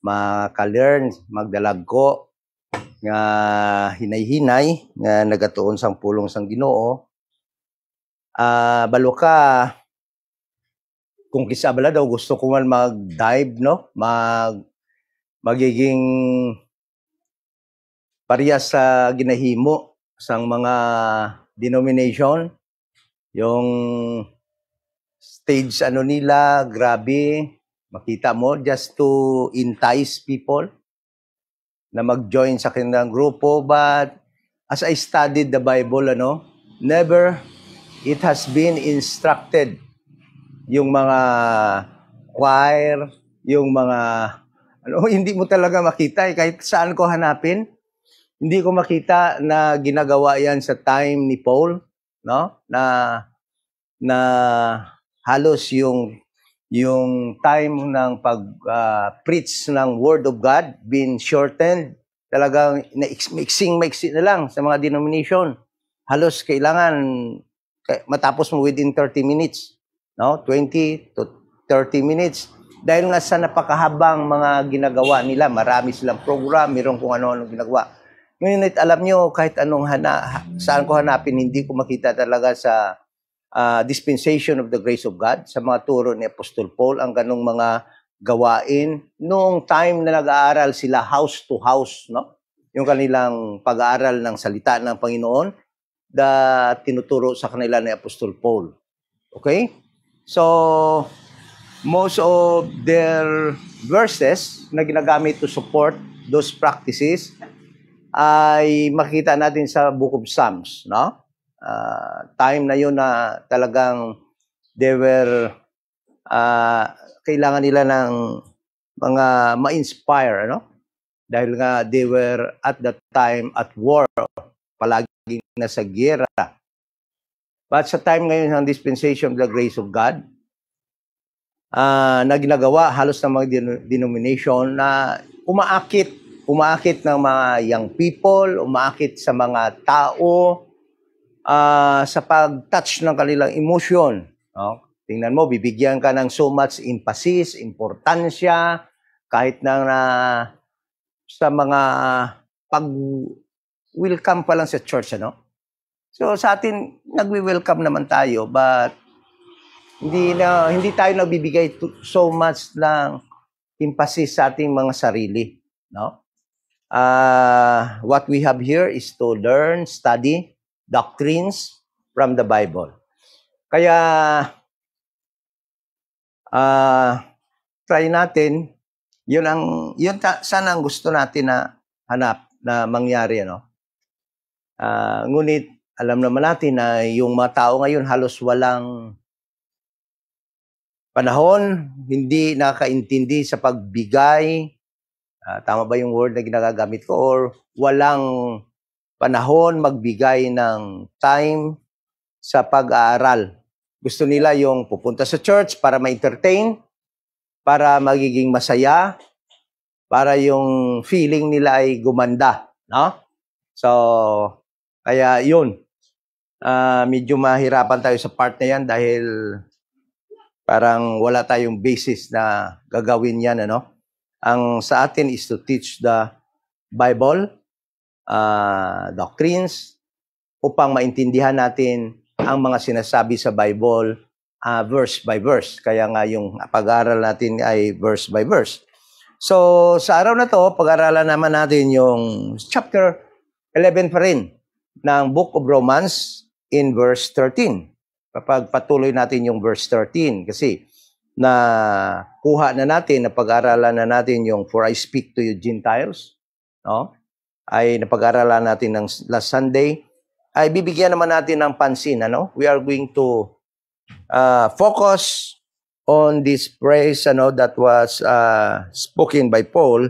maka-learn, magdalagko, nga hinay-hinay, nga nagatuon sang pulong sang Ginoo. Balo ka, kung kisabala daw, gusto ko man mag-dive, no? Magiging parehas sa ginahimo sang mga denomination, yung stage nila, grabe, makita mo, just to entice people na mag-join sa kanilang grupo. But as I studied the Bible, never it has been instructed yung mga choir, yung mga hindi mo talaga makita kahit saan ko hanapin. Hindi ko makita na ginagawa yan sa time ni Paul, no? Na halos yung time ng pag-preach ng Word of God been shortened. Talagang maiksi na lang sa mga denomination. Halos kailangan matapos mo within 30 minutes, no? 20 to 30 minutes. Dahil nga sa napakahabang mga ginagawa nila, marami silang program, mayroon kung ano-ano ginagawa. Ngunit alam nyo, kahit anong saan ko hanapin, hindi ko makita talaga sa dispensation of the grace of God, sa mga turo ni Apostol Paul, ang ganong mga gawain. Noong time na nag-aaral sila house to house, no? Yung kanilang pag-aaral ng salita ng Panginoon, tinuturo sa kanila ni Apostol Paul. Okay? So, most of their verses na ginagamit to support those practices ay makikita natin sa Book of Psalms, no? Time na yun na talagang they were kailangan nila ng mga ma-inspire, no? Dahil nga they were at that time at war, palaging nasa giyera. But sa time ngayon ng dispensation of the grace of God, na ginagawa halos ng mga denomination na umaakit ng mga young people, umaakit sa mga tao sa pag-touch ng kanilang emotion. No? Tingnan mo, bibigyan ka ng so much emphasis, importansya, kahit na sa mga pag-welcome pa lang sa church. So sa atin, nagwi-welcome naman tayo, but hindi tayo nagbibigay so much ng emphasis sa ating mga sarili, no? What we have here is to learn, study doctrines from the Bible. Kaya try natin, yun sana ang gusto natin na hanap na mangyari, ngunit alam naman natin na yung mga tao ngayon halos walang panahon, hindi nakaintindi sa pagbigay. Tama ba yung word na ginagamit ko? Or walang panahon magbigay ng time sa pag-aaral. Gusto nila yung pupunta sa church para ma-entertain, para magiging masaya, para yung feeling nila ay gumanda. No? So, kaya yun. Medyo mahirapan tayo sa part na yan dahil parang wala tayong basis na gagawin yan, Ang sa atin is to teach the Bible, doctrines, upang maintindihan natin ang mga sinasabi sa Bible verse by verse. Kaya nga yung pag-aaral natin ay verse by verse. So, sa araw na to, pag-aaralan naman natin yung chapter 11 pa rin ng Book of Romans in verse 13. Kapag patuloy natin yung verse 13 kasi kuha na natin, napag-aralan na natin yung For I Speak to You Gentiles, no? Ay napag-aralan natin ng last Sunday, ay bibigyan naman natin ng pansin, We are going to focus on this phrase, that was spoken by Paul,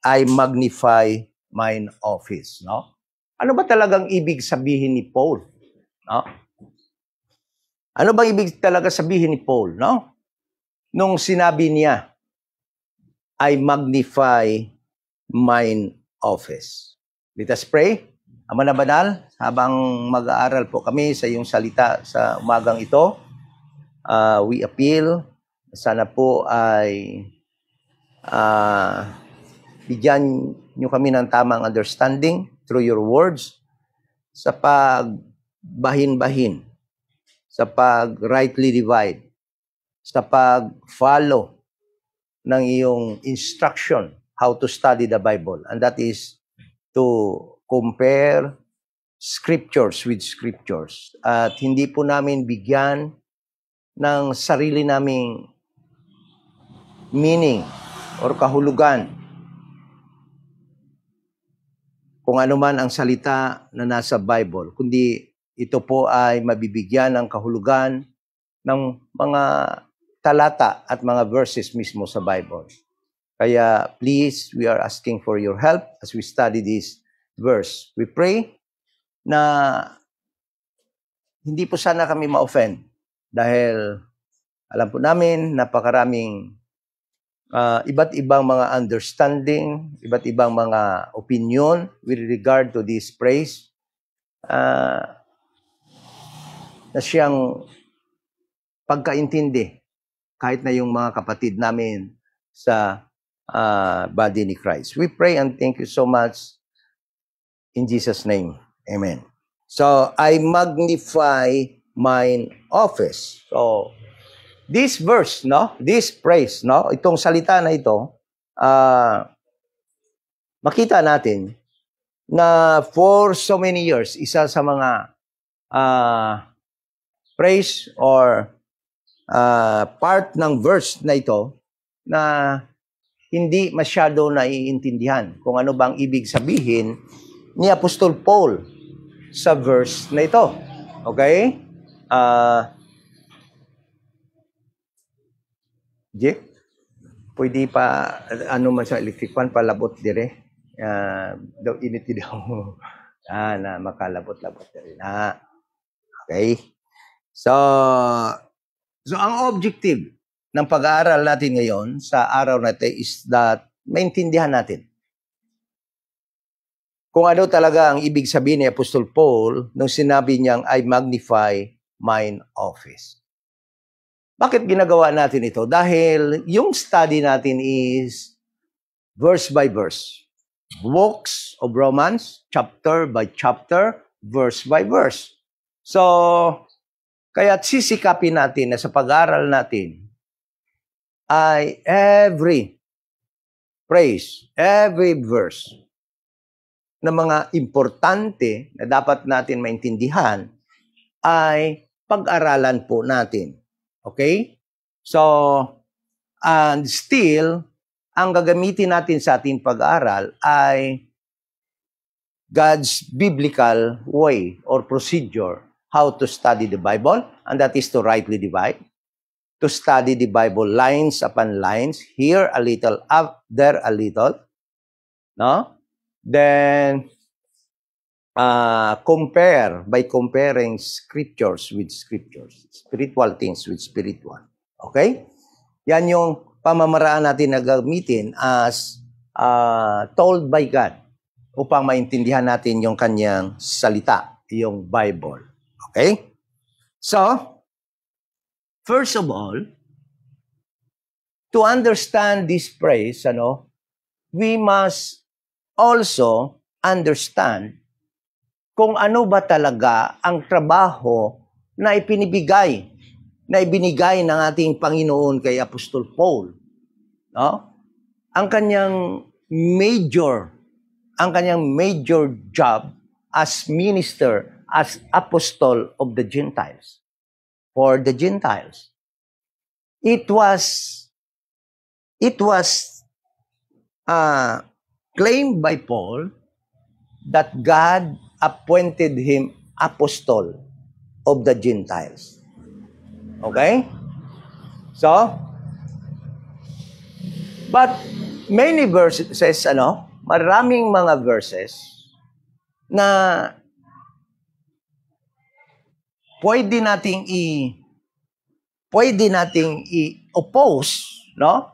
I magnify mine office, no? Ano ba talagang ibig sabihin ni Paul, no? Ano bang ibig talaga sabihin ni Paul, no? Nung sinabi niya, I magnify mine office. Let us pray. Ama na banal, habang mag-aaral po kami sa iyong salita sa umagang ito, we appeal, sana po ay bigyan nyo kami ng tamang understanding through your words sa pagbahin-bahin, sa pag-rightly divide, sa pag-follow ng iyong instruction how to study the Bible. And that is to compare scriptures with scriptures. At hindi po namin bigyan ng sarili naming meaning or kahulugan kung ano man ang salita na nasa Bible, kundi ito po ay mabibigyan ng kahulugan ng mga talata at mga verses mismo sa Bible. Kaya please, we are asking for your help as we study this verse. We pray na hindi po sana kami ma-offend dahil alam po namin napakaraming iba't ibang mga understanding, iba't ibang mga opinion with regard to this praise na siyang pagkaintindi kahit na yung mga kapatid namin sa body ni Christ. We pray and thank you so much in Jesus' name. Amen. So, I magnify mine office. So, this verse, no? This praise, no? Itong salita na ito, makita natin na for so many years, isa sa mga praise or part ng verse na ito na hindi masyado naiintindihan kung ano bang ibig sabihin ni Apostol Paul sa verse na ito. Okay? Jake, pwede pa, ano man sa electric fan, palabot dire. Daw initi daw. Na makalabot-labot dire. Okay? So, ang objective ng pag-aaral natin ngayon sa araw na ito is that maintindihan natin kung ano talaga ang ibig sabihin ni Apostol Paul nung sinabi niyang, I magnify mine office. Bakit ginagawa natin ito? Dahil yung study natin is verse by verse. Books of Romans, chapter by chapter, verse by verse. So, kaya't sisikapin natin na sa pag-aaral natin ay every praise, every verse na mga importante na dapat natin maintindihan ay pag-aralan po natin. Okay? So, and still, ang gagamitin natin sa ating pag-aaral ay God's biblical way or procedure how to study the Bible, and that is to rightly divide, to study the Bible lines upon lines, here a little, up there a little, no? Then, compare by comparing scriptures with scriptures, spiritual things with spiritual. Okay? Yan yung pamamaraan natin na gamitin as told by God upang maintindihan natin yung kanyang salita, yung Bible. Okay? So, first of all, to understand this praise, we must also understand kung ano ba talaga ang trabaho na ibinigay ng ating Panginoon kay Apostol Paul. No? Ang kanyang major job as minister, as apostle of the Gentiles, for the Gentiles. It was claimed by Paul that God appointed him apostle of the Gentiles. Okay? So, but many verses, maraming mga verses na pwede nating i-oppose, no?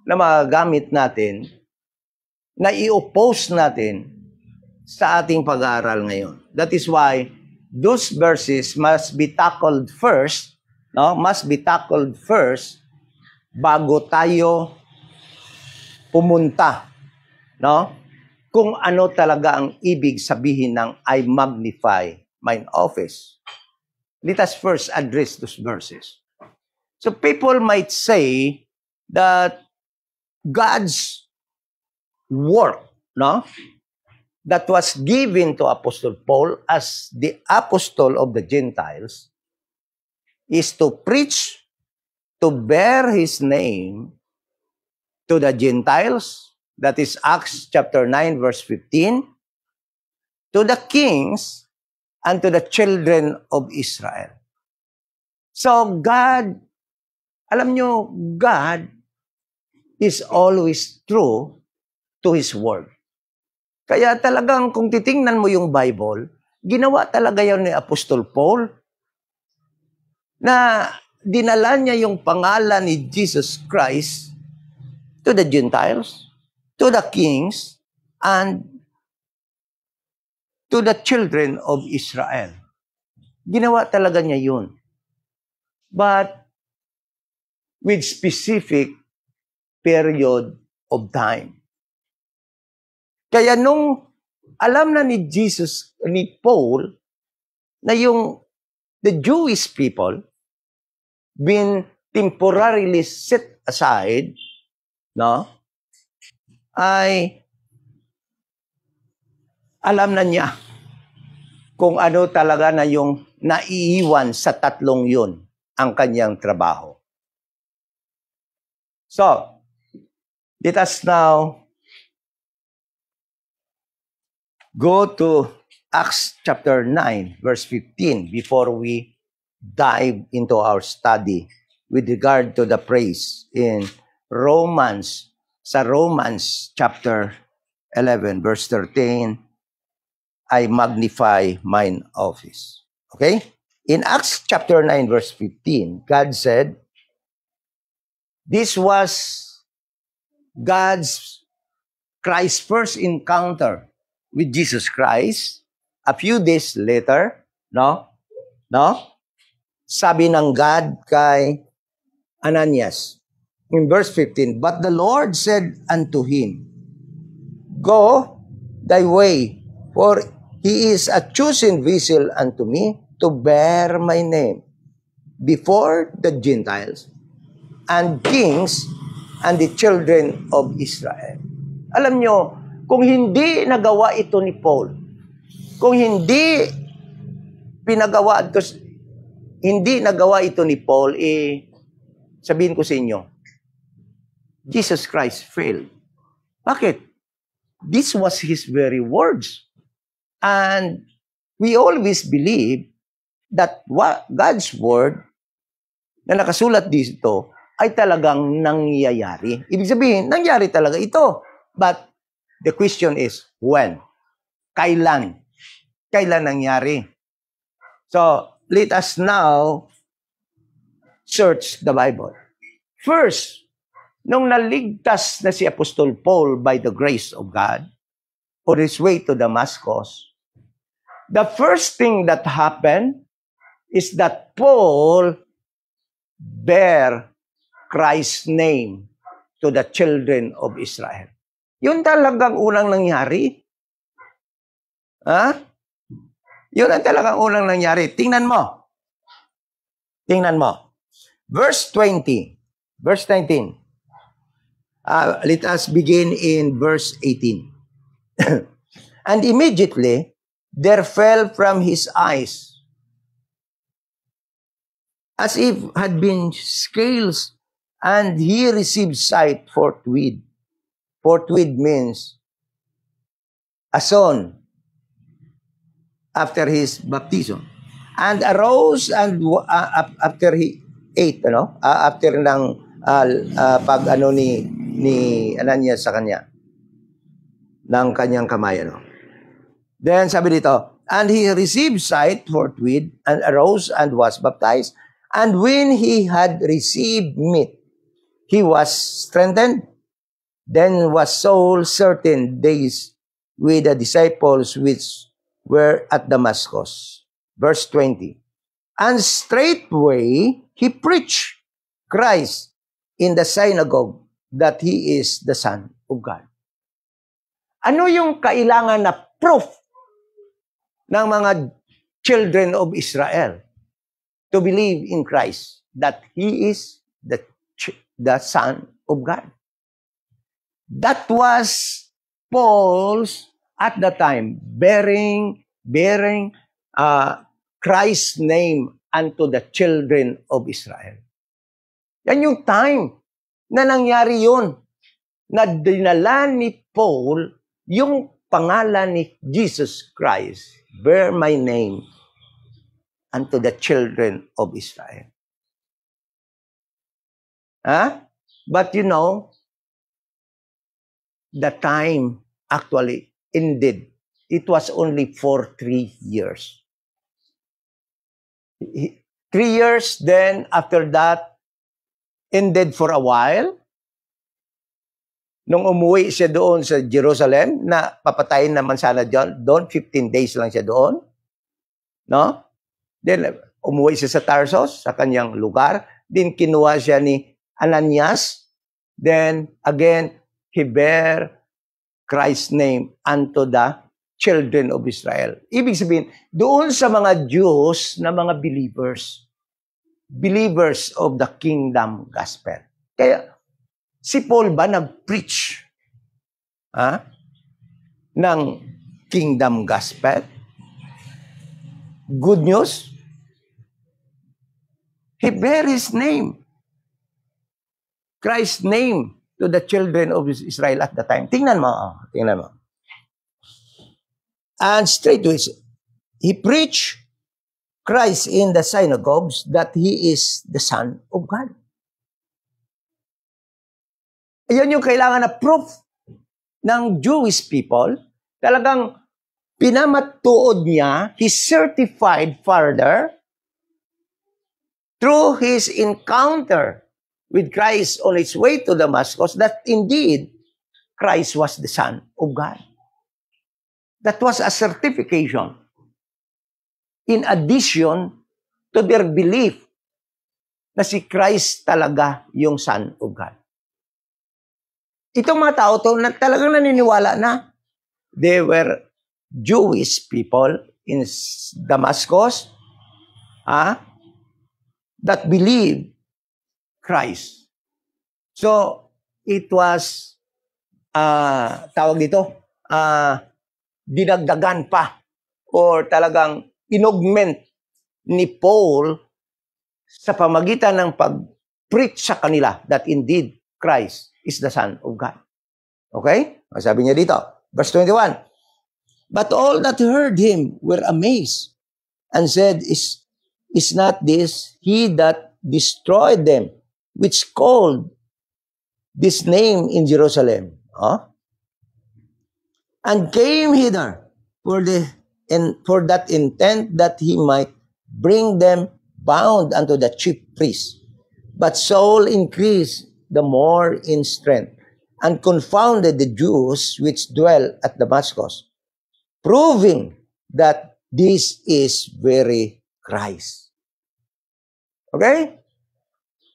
Na magagamit natin, na i-oppose natin sa ating pag-aaral ngayon. That is why those verses must be tackled first, no? Must be tackled first bago tayo pumunta no? Kung ano talaga ang ibig sabihin ng I magnify mine office. Let us first address those verses. So people might say that God's work, no, that was given to Apostle Paul as the apostle of the Gentiles is to preach, to bear his name to the Gentiles, that is Acts chapter 9 verse 15, to the kings and to the children of Israel. So God, alam nyo, God is always true to His Word. Kaya talagang kung titingnan mo yung Bible, ginawa talaga yan ni Apostol Paul na dinala niya yung pangalan ni Jesus Christ to the Gentiles, to the kings, and to the children of Israel. Ginawa talaga niya yun. But with specific period of time. Kaya nung alam na ni Jesus, ni Paul, na yung the Jewish people been temporarily set aside, no? Ay alam na niya kung ano talaga na yung naiiwan sa tatlong yun ang kanyang trabaho. So, let us now go to Acts chapter 9, verse 15, before we dive into our study with regard to the praise in Romans, sa Romans chapter 11, verse 13, I magnify mine office. Okay? In Acts chapter 9, verse 15, God said, this was Christ's first encounter with Jesus Christ. A few days later, no? Sabi ng God kay Ananias, in verse 15, but the Lord said unto him, go thy way, for he is a chosen vessel unto me to bear my name before the Gentiles and kings and the children of Israel. Alam nyo, kung hindi nagawa ito ni Paul, kung hindi nagawa ito ni Paul, sabihin ko sa inyo, Jesus Christ failed. Bakit? This was His very words. And we always believe that God's word na nakasulat dito ay talagang nangyayari. Ibig sabihin, nangyari talaga ito. But the question is, when? Kailan? Kailan nangyari? So, let us now search the Bible. First, nung naligtas na si Apostol Paul by the grace of God on his way to Damascus, the first thing that happened is that Paul bear Christ's name to the children of Israel. Yun talagang unang nangyari. Ha? Yun ang talagang unang nangyari. Tingnan mo. Verse 20. Verse 19. Let us begin in verse 18. And immediately, there fell from his eyes as if had been scales, and he received sight forthwith. Forthwith means a son after his baptism. And arose and after he ate, after ng ni Ananias sa kanya, ng kanyang kamay, Then sabi dito, and he received sight forthwith and arose and was baptized. And when he had received meat, he was strengthened. Then was Saul certain days with the disciples which were at Damascus. Verse 20. And straightway he preached Christ in the synagogue, that he is the Son of God. Ano yung kailangan na proof ng mga children of Israel to believe in Christ that He is the Son of God? That was Paul's at the time bearing Christ's name unto the children of Israel. Yan yung time na nangyari yun, na dinala ni Paul yung pangalan ni Jesus Christ, bear my name unto the children of Israel. But you know, the time actually ended. It was only for 3 years. 3 years, then after that, ended for a while. Nung umuwi siya doon sa Jerusalem, na papatayin naman sana doon, 15 days lang siya doon. No? Then, umuwi siya sa Tarsus, sa kanyang lugar. Then, kinuha siya ni Ananias. Then, again, he bear Christ's name unto the children of Israel. Ibig sabihin, doon sa mga Jews na mga believers of the kingdom gospel. Kaya, si Paul ba nag-preach ng kingdom gospel? Good news? He bear his name. Christ's name to the children of Israel at the time. Tingnan mo. And straightway, he preached Christ in the synagogues that He is the Son of God. Ayan yung kailangan na proof ng Jewish people. Talagang pinamatuod niya, he certified further through his encounter with Christ on his way to Damascus that indeed Christ was the Son of God. That was a certification in addition to their belief na si Christ talaga yung Son of God. Itong mga tao to na talagang naniniwala na they were Jewish people in Damascus that believed Christ. So, it was tawag dito, dinagdagan pa or talagang inaugment ni Paul sa pamagitan ng pag-preach sa kanila that indeed Christ is the Son of God. Okay? Sabi niya dito, verse 21, but all that heard him were amazed and said, is not this he that destroyed them, which called this name in Jerusalem? And came hither for that intent that he might bring them bound unto the chief priest. But Saul increased the more in strength, and confounded the Jews which dwell at Damascus, proving that this is very Christ. Okay?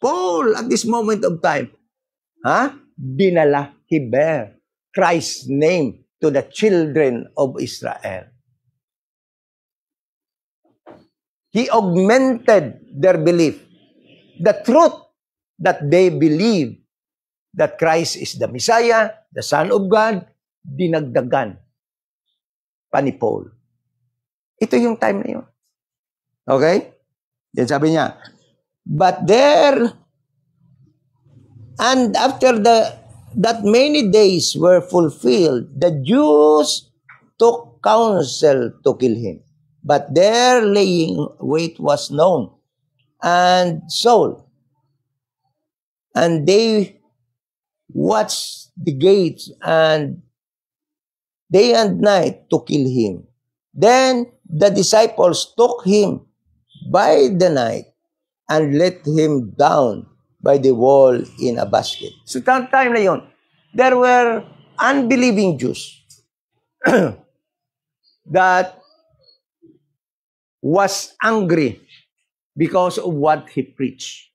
Paul, at this moment of time, dinala, he bear Christ's name to the children of Israel. He augmented their belief. The truth that they believe that Christ is the Messiah, the Son of God, dinagdagan pa ni Paul. Ito yung time na yun. Okay? Yan sabi niya, but there, and after that many days were fulfilled, the Jews took counsel to kill him. But their laying wait was known, and Saul, and they watched the gates and day and night to kill him. Then the disciples took him by the night and let him down by the wall in a basket. So time na yun, there were unbelieving Jews that was angry because of what he preached.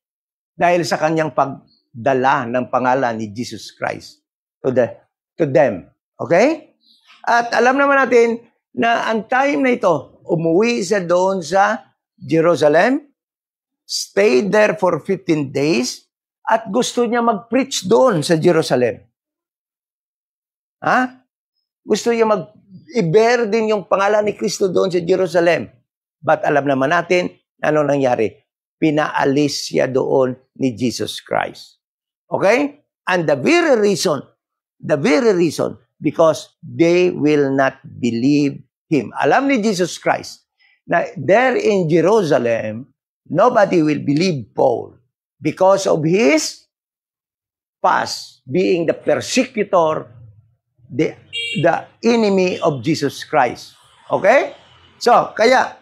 Dahil sa kanyang pagdala ng pangalan ni Jesus Christ to them. Okay? At alam naman natin na ang time na ito, umuwi siya doon sa Jerusalem, stayed there for 15 days, at gusto niya mag-preach doon sa Jerusalem. Ha? Gusto niya i-bear din yung pangalan ni Kristo doon sa Jerusalem. But alam naman natin, ano nangyari? Pinaalis siya doon ni Jesus Christ. Okay? And the very reason, because they will not believe Him. Alam ni Jesus Christ na there in Jerusalem, nobody will believe Paul because of his past, being the persecutor, the enemy of Jesus Christ. Okay? So, kaya,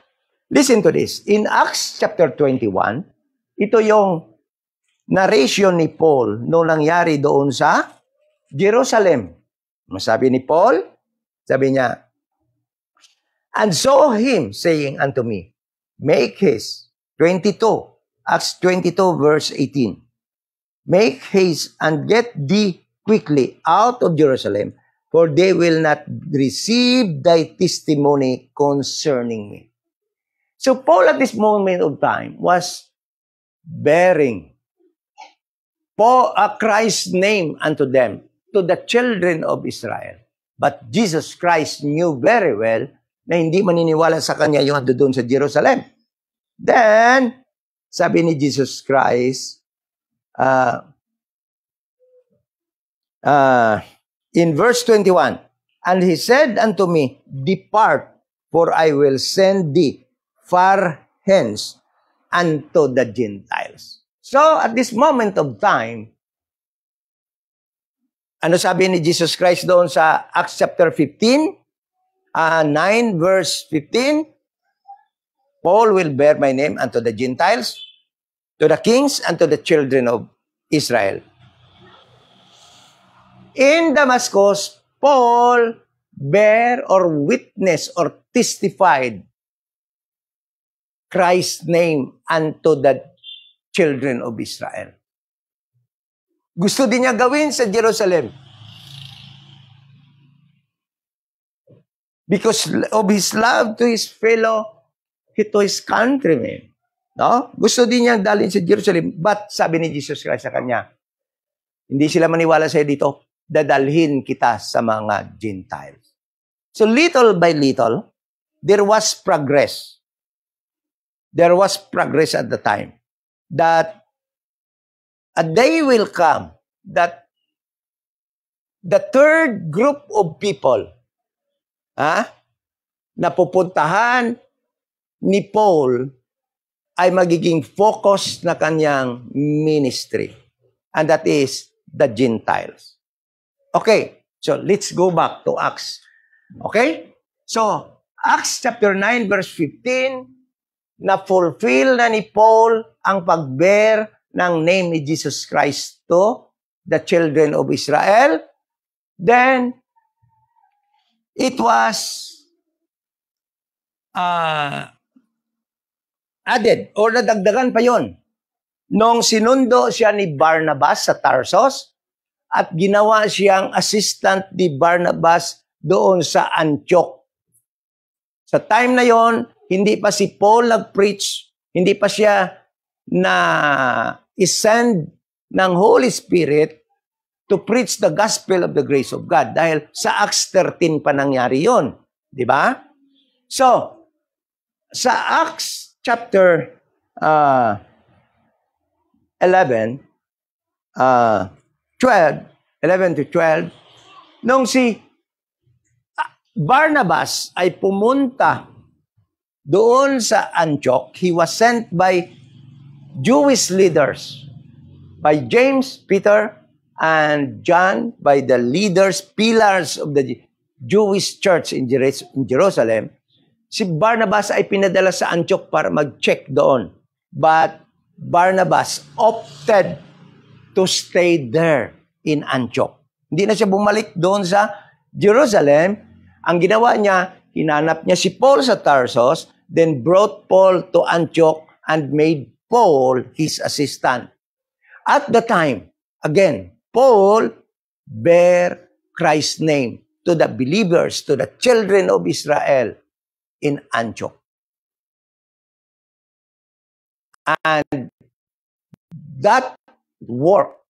listen to this. In Acts chapter 21, ito yung narration ni Paul noong nangyari doon sa Jerusalem. Masabi ni Paul, sabi niya, and saw him saying unto me, make haste, 22, Acts 22 verse 18, make haste and get thee quickly out of Jerusalem, for they will not receive thy testimony concerning me. So Paul at this moment of time was bearing Christ's name unto them, to the children of Israel. But Jesus Christ knew very well na hindi maniniwala sa kanya yung ando doon sa Jerusalem. Then, sabi ni Jesus Christ, in verse 21, and He said unto me, depart, for I will send thee far hence unto the Gentiles. So, at this moment of time, ano sabi ni Jesus Christ doon sa Acts chapter 15? 9 verse 15, Paul will bear my name unto the Gentiles, to the kings, and to the children of Israel. In Damascus, Paul bear or witness or testified Christ's name unto the children of Israel. Gusto din niya gawin sa Jerusalem. Because of his love to his to his countrymen. No? Gusto din niya dalhin sa Jerusalem. But sabi ni Jesus Christ sa kanya, hindi sila maniwala sa'yo dito, dadalhin kita sa mga Gentiles. So little by little, there was progress. There was progress at the time. That a day will come that the third group of people na pupuntahan ni Paul ay magiging focus na kanyang ministry. And that is the Gentiles. Okay, so let's go back to Acts. Okay? So, Acts chapter 9 verse 15, na-fulfill na ni Paul ang pag-bear ng name ni Jesus Christ to the children of Israel. Then, it was added, or nadagdagan pa yon nung sinundo siya ni Barnabas sa Tarsus at ginawa siyang assistant ni Barnabas doon sa Antioch. Sa time na yon, hindi pa si Paul nag-preach, hindi pa siya na isend ng Holy Spirit to preach the gospel of the grace of God. Dahil sa Acts 13 pa nangyari yon, di ba? So, sa Acts chapter 11 to 12, nung si Barnabas ay pumunta doon sa Antioch, he was sent by Jewish leaders, by James, Peter, and John, by the leaders, pillars of the Jewish church in Jerusalem. Si Barnabas ay pinadala sa Antioch para mag-check doon. But Barnabas opted to stay there in Antioch. Hindi na siya bumalik doon sa Jerusalem. Ang ginawa niya, hinanap niya si Paul sa Tarsus, then brought Paul to Antioch and made Paul his assistant. At the time, again, Paul bear Christ's name to the believers, to the children of Israel in Antioch. And that work,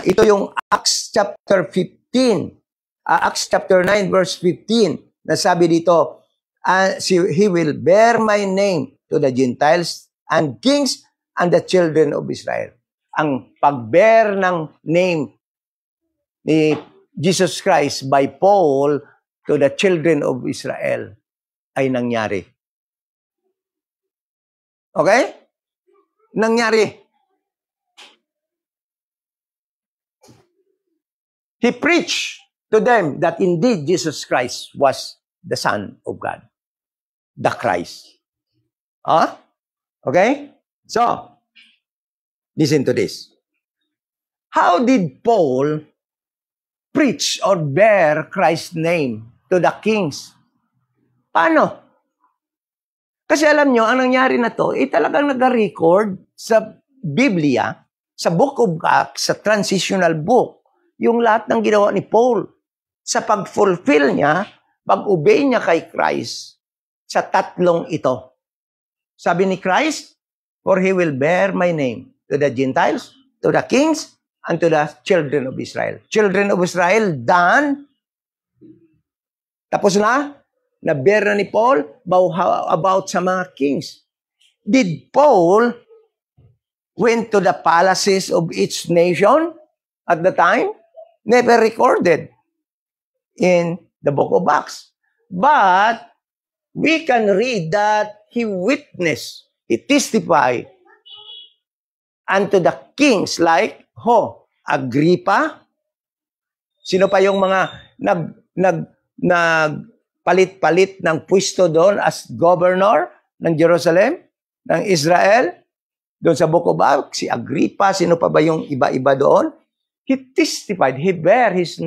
ito yung Acts chapter 15, Acts chapter 9 verse 15, na sabi dito, he will bear my name to the Gentiles and kings and the children of Israel. Ang pag-bear ng name ni Jesus Christ by Paul to the children of Israel ay nangyari. Okay? Nangyari. He preached to them that indeed Jesus Christ was the Son of God. The Christ. Okay? So, listen to this. How did Paul preach or bear Christ's name to the kings? Paano? Kasi alam nyo, ang nangyari na to, talagang nag-record sa Biblia, sa Book of Acts, sa transitional book, yung lahat ng ginawa ni Paul sa pag-fulfill niya, pag-obey niya kay Christ sa tatlong ito. Sabi ni Christ, for he will bear my name to the Gentiles, to the kings, and to the children of Israel. Children of Israel, done. Tapos na-bear na ni Paul, about sa mga kings. Did Paul went to the palaces of each nation at the time? Never recorded in the book of Acts. But we can read that he witnessed, he testified unto the kings like Agrippa. Sino pa yung mga nagpalit-palit ng pwesto doon as governor ng Jerusalem, ng Israel? Doon sa Book of Acts, si Agrippa, sino pa ba yung iba-iba doon? He testified, he bear his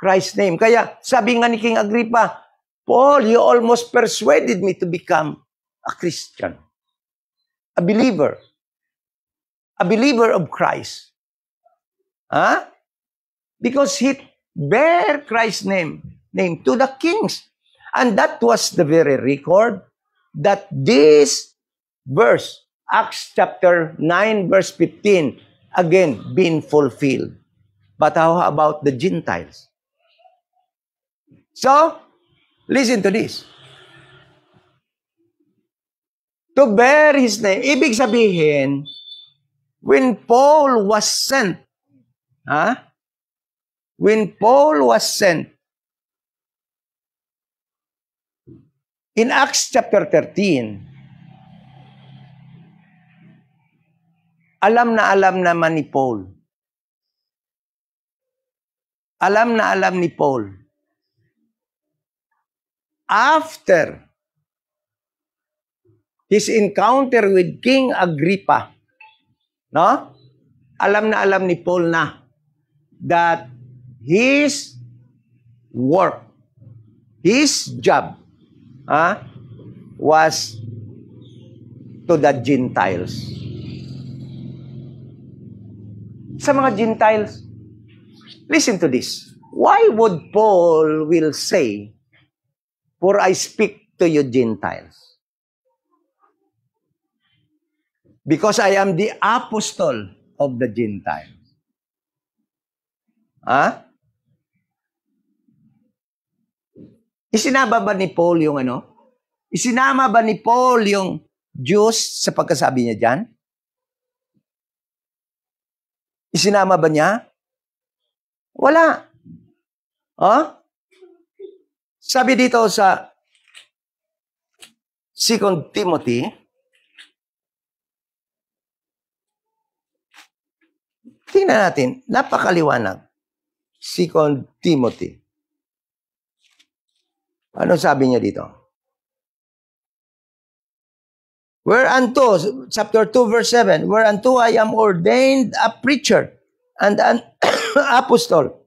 Christ's name. Kaya sabi nga ni King Agrippa, Paul, you almost persuaded me to become a Christian, a believer of Christ. Because he bear Christ's name to the kings. And that was the very record that this verse, Acts chapter 9 verse 15, again being fulfilled. But how about the Gentiles? So, listen to this. To bear his name, ibig sabihin, when Paul was sent, in Acts chapter 13, alam naman ni Paul. Alam ni Paul. After his encounter with King Agrippa, alam ni Paul na that his work, his job, was to the Gentiles. Sa mga Gentiles, listen to this. Why would Paul will say, for I speak to you Gentiles? Because I am the apostle of the Gentiles. Isinama ba ni Paul yung Isinama ba ni Paul yung Jews sa pagkasabi niya dyan? Isinama ba niya? Wala. Sabi dito sa 2 Timothy, tingnan natin, napakaliwanag. 2 Timothy. Ano sabi niya dito? Whereunto, chapter 2, verse 7, whereunto I am ordained a preacher and an apostle.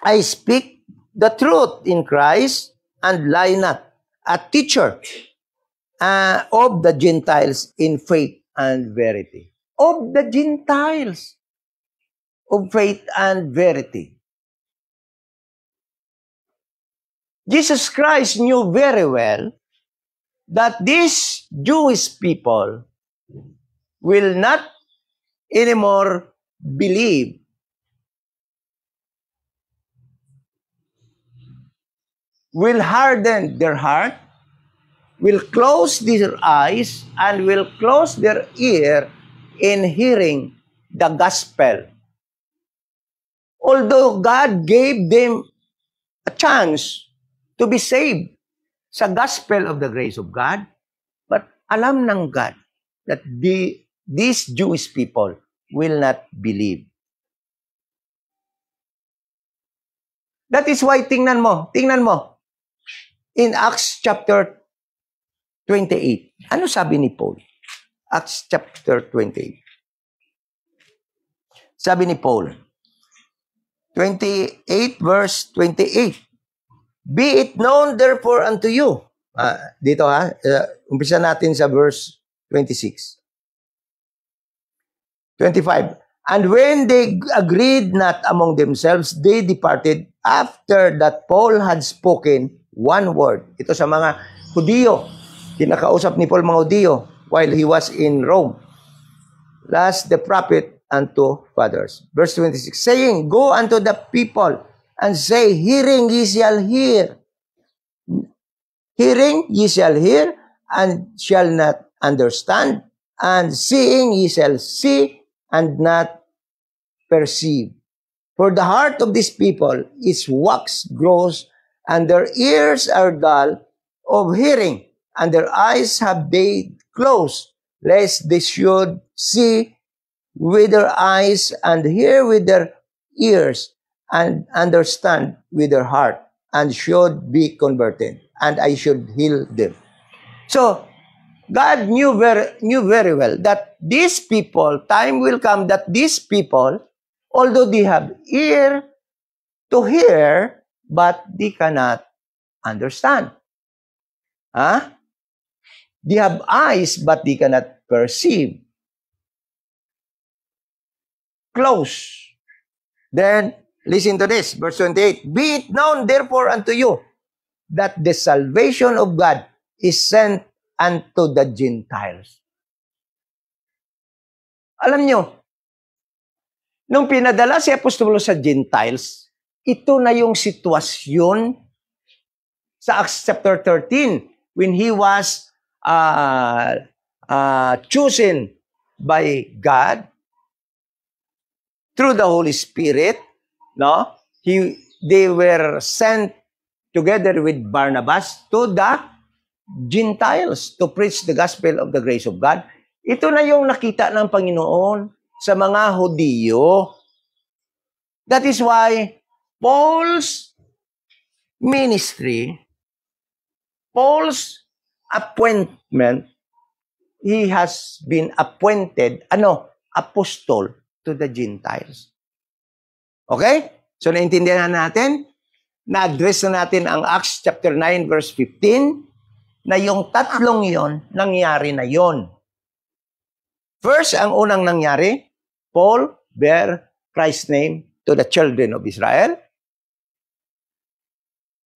I speak the truth in Christ and lie not, a teacher of the Gentiles in faith and verity. Of the Gentiles, of faith and verity. Jesus Christ knew very well that these Jewish people will not anymore believe. Will harden their heart, will close their eyes, and will close their ear in hearing the gospel. Although God gave them a chance to be saved sa gospel of the grace of God, but alam ng God that these Jewish people will not believe. That is why tingnan mo, in Acts chapter 28. Ano sabi ni Paul? Acts chapter 28. Sabi ni Paul, 28 verse 28. Be it known therefore unto you. Dito umpisa natin sa verse 26. 25. And when they agreed not among themselves, they departed after that Paul had spoken one word. Ito sa mga Hudiyo. Kinakausap ni Paul mga Hudiyo while he was in Rome. Last the prophet unto fathers. Verse 26. Saying, go unto the people and say, hearing ye shall hear. Hearing ye shall hear and shall not understand. And seeing ye shall see and not perceive. For the heart of these people is waxed gross, and their ears are dull of hearing, and their eyes have they closed, lest they should see with their eyes, and hear with their ears, and understand with their heart, and should be converted, and I should heal them. So, God knew very well that these people, time will come that these people, although they have ear to hear, but they cannot understand. They have eyes, but they cannot perceive. Close. Then, listen to this, verse 28. Be it known therefore unto you that the salvation of God is sent unto the Gentiles. Alam nyo, nung pinadala si Apostolo sa Gentiles, ito na yung sitwasyon sa Acts chapter 13 when he was chosen by God through the Holy Spirit. No? They were sent together with Barnabas to the Gentiles to preach the gospel of the grace of God. Ito na yung nakita ng Panginoon sa mga Hudiyo. That is why Paul's ministry, Paul's appointment, he has been appointed, apostle to the Gentiles. Okay? So naintindihan natin, na-address na natin ang Acts chapter 9 verse 15, na yung tatlong yon, nangyari na yon. First, ang unang nangyari, Paul bear Christ's name to the children of Israel.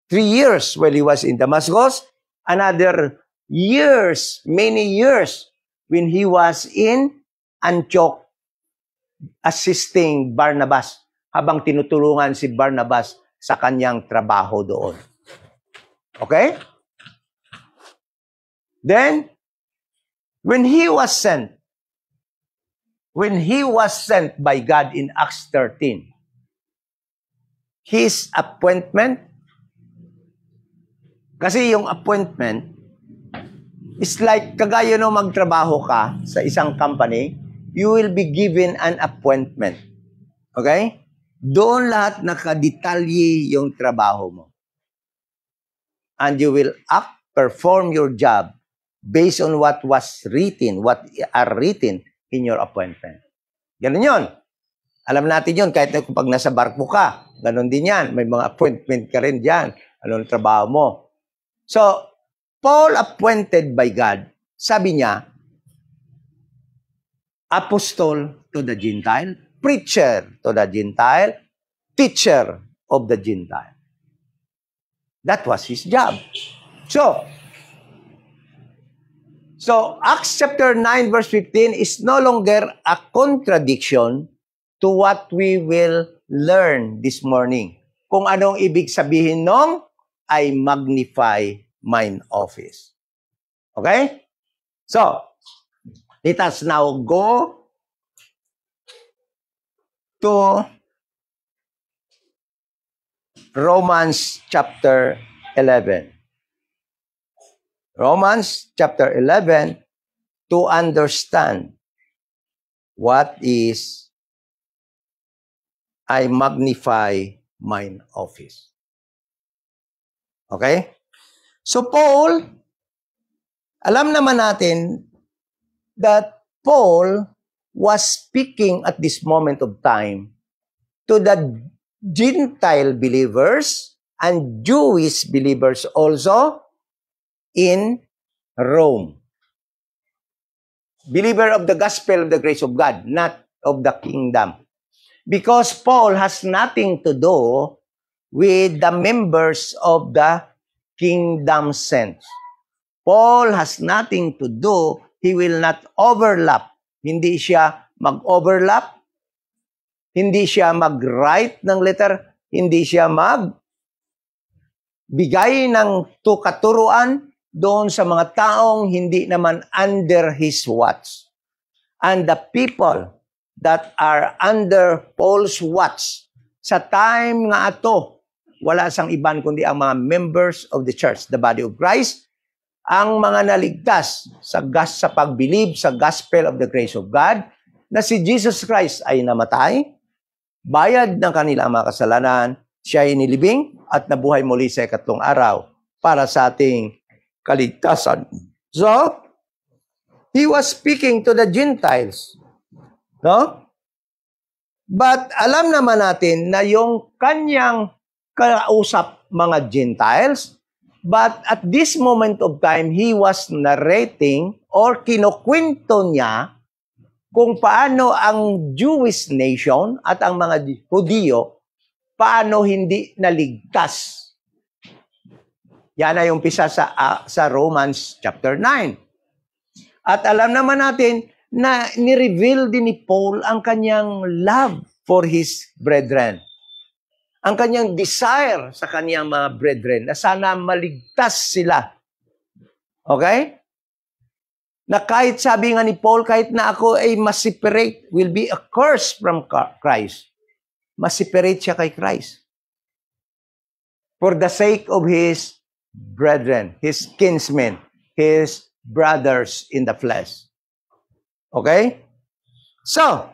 3 years while he was in Damascus. Another years, many years, when he was in Antioch, assisting Barnabas, habang tinutulungan si Barnabas sa kanyang trabaho doon. Okay? Then, when he was sent by God in Acts 13, his appointment, kasi yung appointment is like kagaya no magtrabaho ka sa isang company, you will be given an appointment. Okay? Doon lahat nakadetalye yung trabaho mo. And you will perform your job based on what was written, what are written in your appointment. Ganun yun. Alam natin yun, kahit pag nasa barko ka, ganun din yan. May mga appointment ka rin dyan. Anong trabaho mo? So, Paul appointed by God, sabi niya, apostle to the Gentile, preacher to the Gentile, teacher of the Gentile. That was his job. So Acts chapter 9 verse 15 is no longer a contradiction to what we will learn this morning. Kung anong ibig sabihin nung I magnify mine office. Okay? So, let us now go to Romans chapter 11. Romans chapter 11 to understand what is I magnify mine office. Okay? So Paul, alam naman natin that Paul was speaking at this moment of time to the Gentile believers and Jewish believers also in Rome. Believer of the gospel of the grace of God, not of the kingdom. Because Paul has nothing to do with the members of the kingdom saints. Paul has nothing to do, he will not overlap. Hindi siya mag-overlap, hindi siya mag-write ng letter, hindi siya mag-bigay ng katuruan doon sa mga taong hindi naman under his watch. And the people that are under Paul's watch, sa time nga ato, wala sang iban kundi ang mga members of the church, the body of Christ, ang mga naligtas sa pag-believe sa gospel of the grace of God, na si Jesus Christ ay namatay, bayad ng kanilang mga kasalanan, siya ay nilibing at nabuhay muli sa ikatlong araw para sa ating kaligtasan. So, he was speaking to the Gentiles. No? But alam naman natin na yung kanyang kausap mga Gentiles, but at this moment of time, he was narrating or kinukwento niya kung paano ang Jewish nation at ang mga Hudiyo, paano hindi naligtas. Yan ay umpisa sa Romans chapter 9. At alam naman natin na ni-reveal din ni Paul ang kanyang love for his brethren. Ang kanyang desire sa kanyang mga brethren na sana maligtas sila. Okay? Na kahit sabi nga ni Paul, kahit na ako ay ma-separate, will be a curse from Christ. Ma-separate siya kay Christ. For the sake of his brethren, his kinsmen, his brothers in the flesh. Okay? So,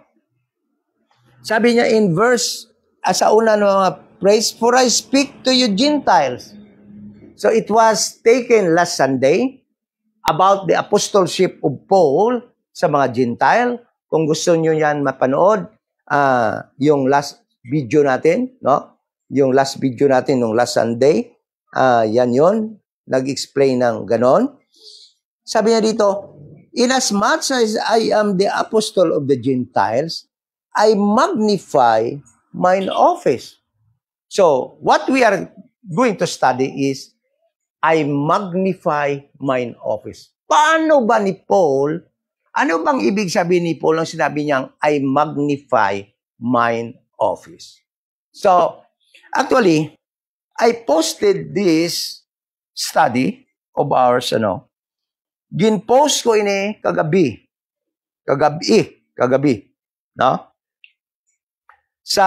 sabi niya in verse, sa una ng mga praise, for I speak to you Gentiles. So, it was taken last Sunday about the apostleship of Paul sa mga Gentile. Kung gusto niyo yan mapanood, yung last video natin, no? Yung last video natin nung last Sunday, yan yun, nag-explain ng ganon. Sabi niya dito, inasmuch as I am the apostle of the Gentiles, I magnify mine office. So, what we are going to study is, I magnify mine office. Paano ba ni Paul, ano bang ibig sabihin ni Paul nang sinabi niyang, I magnify mine office? So, actually, I posted this study of ours, Gin-post ko ini kagabi, no? Sa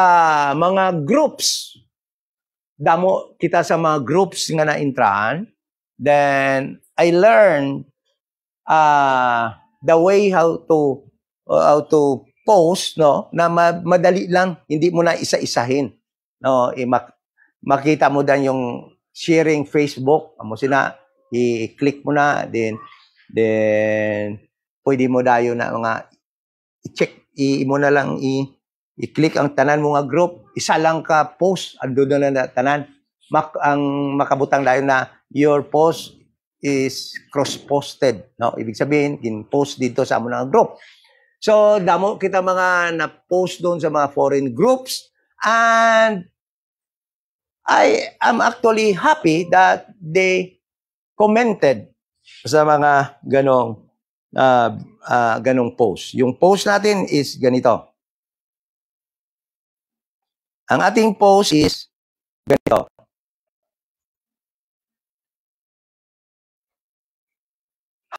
mga groups, damo kita sa mga groups nga na-intrahan, then I learned the way how to post, no? Na madali lang, hindi mo na isa-isahin, no? Makita mo dan yung sharing Facebook, i-click mo na, then pwede mo dayo na mga i-check, mo na lang i-click ang tanan mo nga group, isa lang ka post, ando na lang tanan, ang makabutang dayo na your post is cross-posted, no? Ibig sabihin, in-post dito sa among group. So, damo kita mga na-post doon sa mga foreign groups, and I am actually happy that they commented sa mga ganong post. Yung post natin is ganito. Ang ating post is ganito.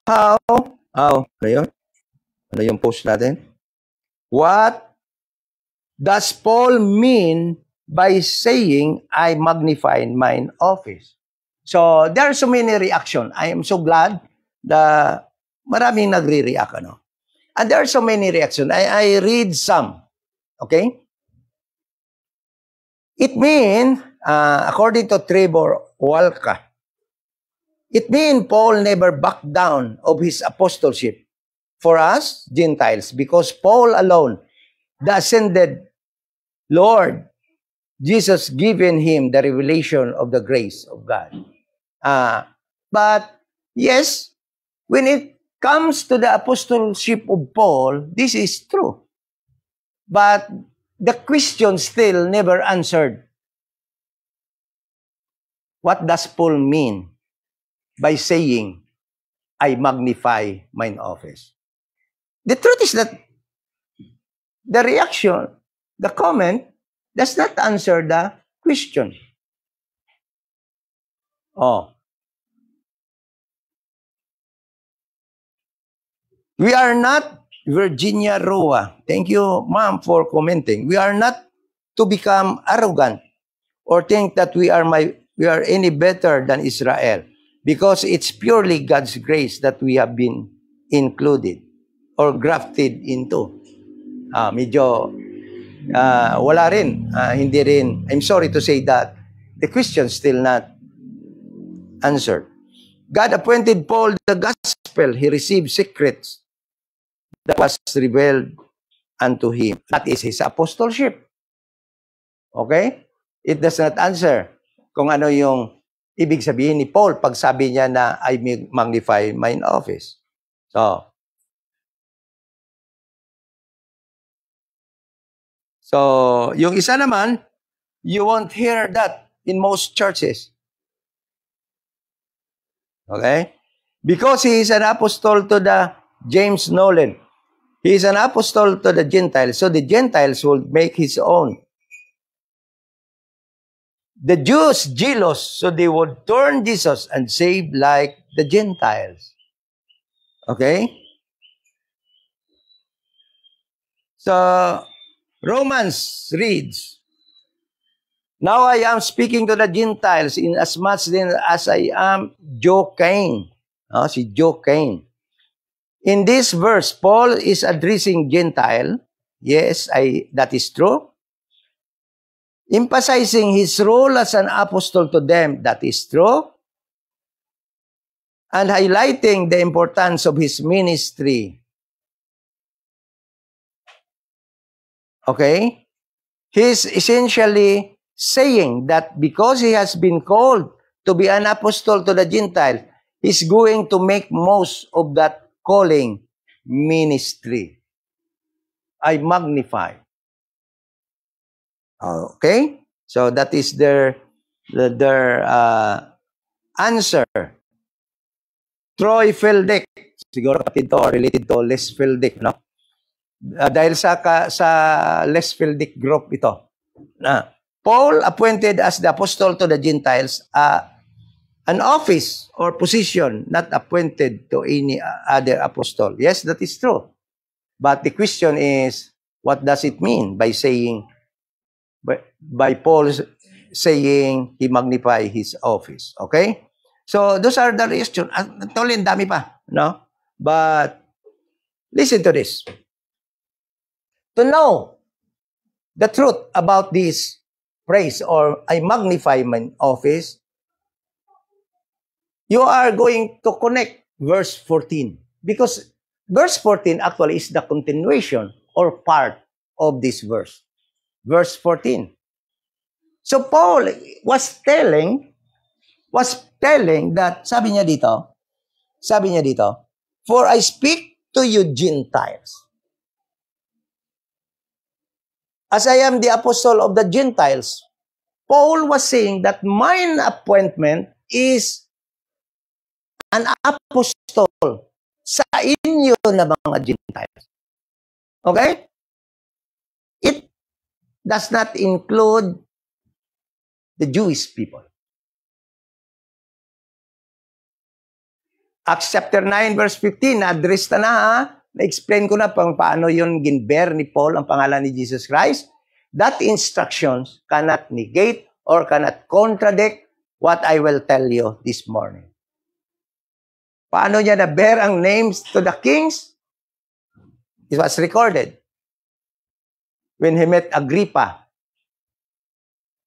Ano yun? Ano yung post natin? What does Paul mean by saying, I magnify mine office? So, there are so many reactions. I am so glad that maraming nagre-react. And there are so many reactions. I read some. Okay? It means, according to Trevor Walker, it means Paul never backed down of his apostleship for us, Gentiles, because Paul alone, the ascended Lord, Jesus given him the revelation of the grace of God. But yes, when it comes to the apostleship of Paul, this is true. But the question still never answered. What does Paul mean by saying, I magnify mine office? The truth is that the reaction, the comment, does not answer the question. We are not Virginia Roa. Thank you, ma'am, for commenting. We are not to become arrogant or think that we are any better than Israel, because it's purely God's grace that we have been included or grafted into. Wala rin, hindi rin. I'm sorry to say that the question still not answered. God appointed Paul the gospel. He received secrets that was revealed unto him. That is his apostleship. Okay? It does not answer kung ano yung ibig sabihin ni Paul pag sabi niya na I magnify mine office. So, yung isa naman, you won't hear that in most churches. Okay? Because he is an apostle to the James Nolan. He is an apostle to the Gentiles, so the Gentiles will make his own. The Jews jealous, so they would turn Jesus and save like the Gentiles. Okay? So, Romans reads, now I am speaking to the Gentiles in as much then as I am Joe Cain. Si Joe Cain. In this verse, Paul is addressing Gentile. Yes, that is true. Emphasizing his role as an apostle to them. That is true. And highlighting the importance of his ministry. Okay? He's essentially saying that because he has been called to be an apostle to the Gentile, he's going to make most of that calling ministry. I magnify. Okay? So that is their answer. Troy Feldek, siguro kapatid to or related to Les Feldek, no? Dahil sa Les Feldek group ito. Paul appointed as the apostle to the Gentiles an office or position not appointed to any other apostle. Yes, that is true. But the question is, what does it mean by saying, by Paul saying he magnify his office? Okay? So, those are the reasons. Actually, dami pa, no? But, listen to this. To know the truth about this phrase, or I magnify my office, you are going to connect verse 14. Because verse 14 actually is the continuation or part of this verse. Verse 14. So Paul was telling that, sabi niya dito, for I speak to you Gentiles. As I am the apostle of the Gentiles, Paul was saying that mine appointment is an apostle sa inyo na mga Gentiles. Okay? It does not include the Jewish people. Acts chapter 9 verse 15, na-address na ha. Na-explain ko na paano yun ginbear ni Paul ang pangalan ni Jesus Christ. That instructions cannot negate or cannot contradict what I will tell you this morning. Paano niya na-bear ang names to the kings? It was recorded. When he met Agrippa,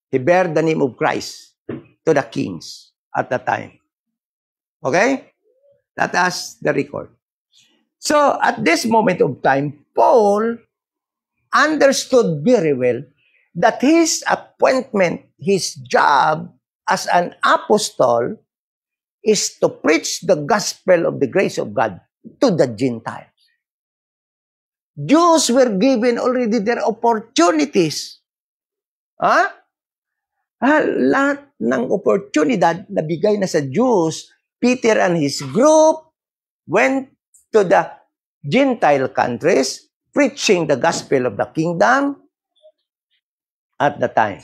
he bear the name of Christ to the kings at the time. Okay? That is the record. So, at this moment of time, Paul understood very well that his appointment, his job as an apostle is to preach the gospel of the grace of God to the Gentiles. Jews were given already their opportunities. Lahat ng oportunidad na bigay na sa Jews, Peter and his group went to the Gentile countries, preaching the gospel of the kingdom at the time.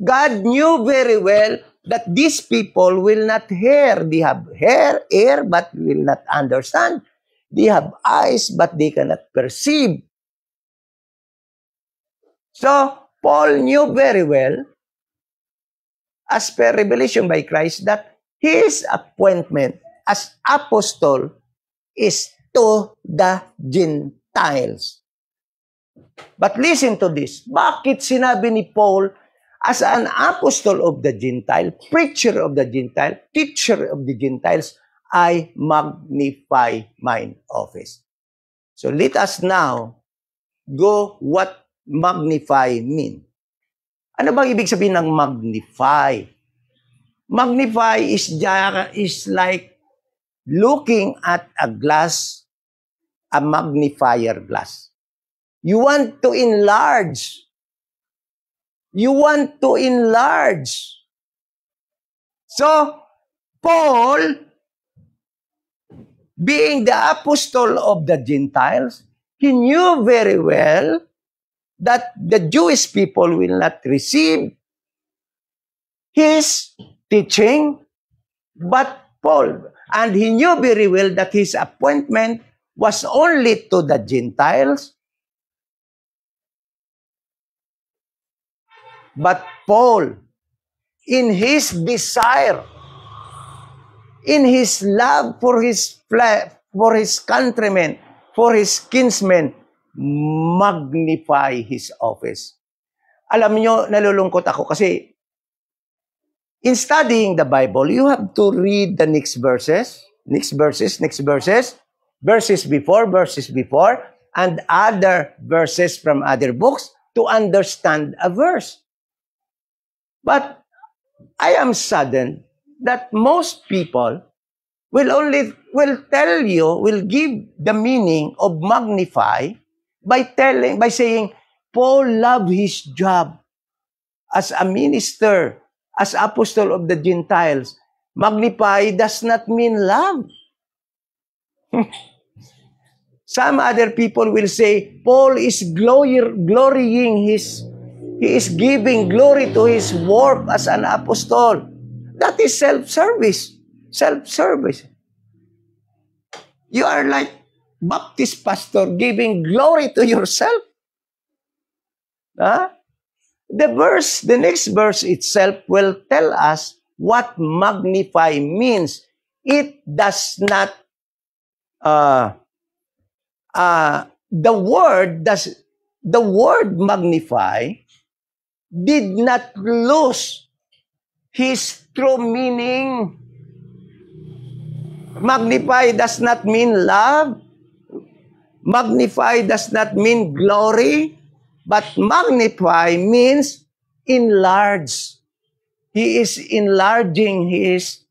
God knew very well that these people will not hear. They have ear, but will not understand. They have eyes, but they cannot perceive. So, Paul knew very well, as per revelation by Christ, that his appointment as apostle is to the Gentiles. But listen to this. Bakit sinabi ni Paul, as an apostle of the Gentile, preacher of the Gentile, teacher of the Gentiles, I magnify mine office. So let us now go what magnify mean. Ano bang ibig sabihin ng magnify? Magnify is like looking at a glass, a magnifier glass. You want to enlarge. You want to enlarge. So, Paul, being the apostle of the Gentiles, he knew very well that the Jewish people will not receive his teaching, but Paul, and he knew very well that his appointment was only to the Gentiles. But Paul, in his desire, in his love for his countrymen, for his kinsmen, magnify his office. Alam niyo, nalulungkot ako kasi in studying the Bible, you have to read the next verses, verses before, and other verses from other books to understand a verse. But I am saddened that most people will give the meaning of magnify by saying Paul loved his job as a minister, as apostle of the Gentiles. Magnify does not mean love. Some other people will say, Paul is glorying he is giving glory to his work as an apostle. That is self-service. Self-service. You are like Baptist pastor giving glory to yourself. The next verse itself will tell us what magnify means. It does not, the word magnify did not lose his true meaning. Magnify does not mean love. Magnify does not mean glory. But magnify means enlarge. He is enlarging his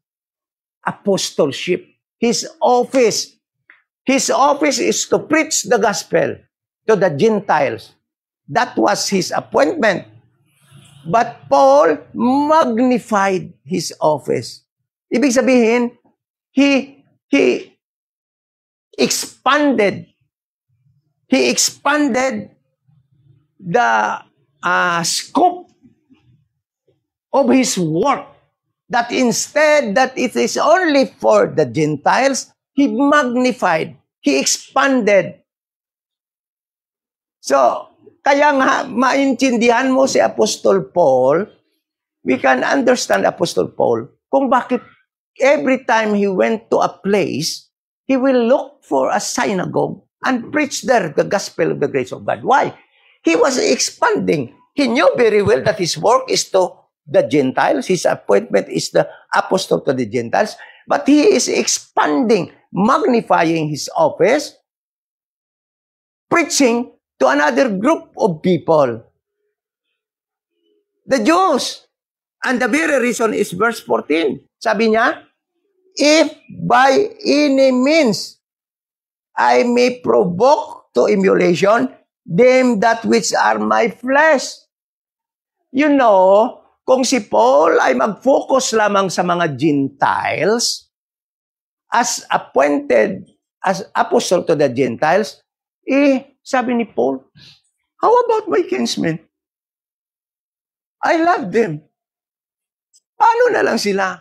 apostleship, his office. His office is to preach the gospel to the Gentiles. That was his appointment. But Paul magnified his office. Ibig sabihin, he expanded the scope of his work. That instead that it is only for the Gentiles, he magnified, he expanded. So, kaya nga maintindihan mo si Apostol Paul, we can understand Apostol Paul kung bakit every time he went to a place, he will look for a synagogue and preach there the gospel of the grace of God. Why? He was expanding. He knew very well that his work is to the Gentiles. His appointment is the apostle to the Gentiles. But he is expanding, magnifying his office, preaching to another group of people. The Jews. And the very reason is verse 14. Sabi niya, if by any means I may provoke to emulation them that which are my flesh. You know, kung si Paul ay mag-focus lamang sa mga Gentiles, as appointed as apostle to the Gentiles, sabi ni Paul, how about my kinsmen? I love them. Paano na lang sila?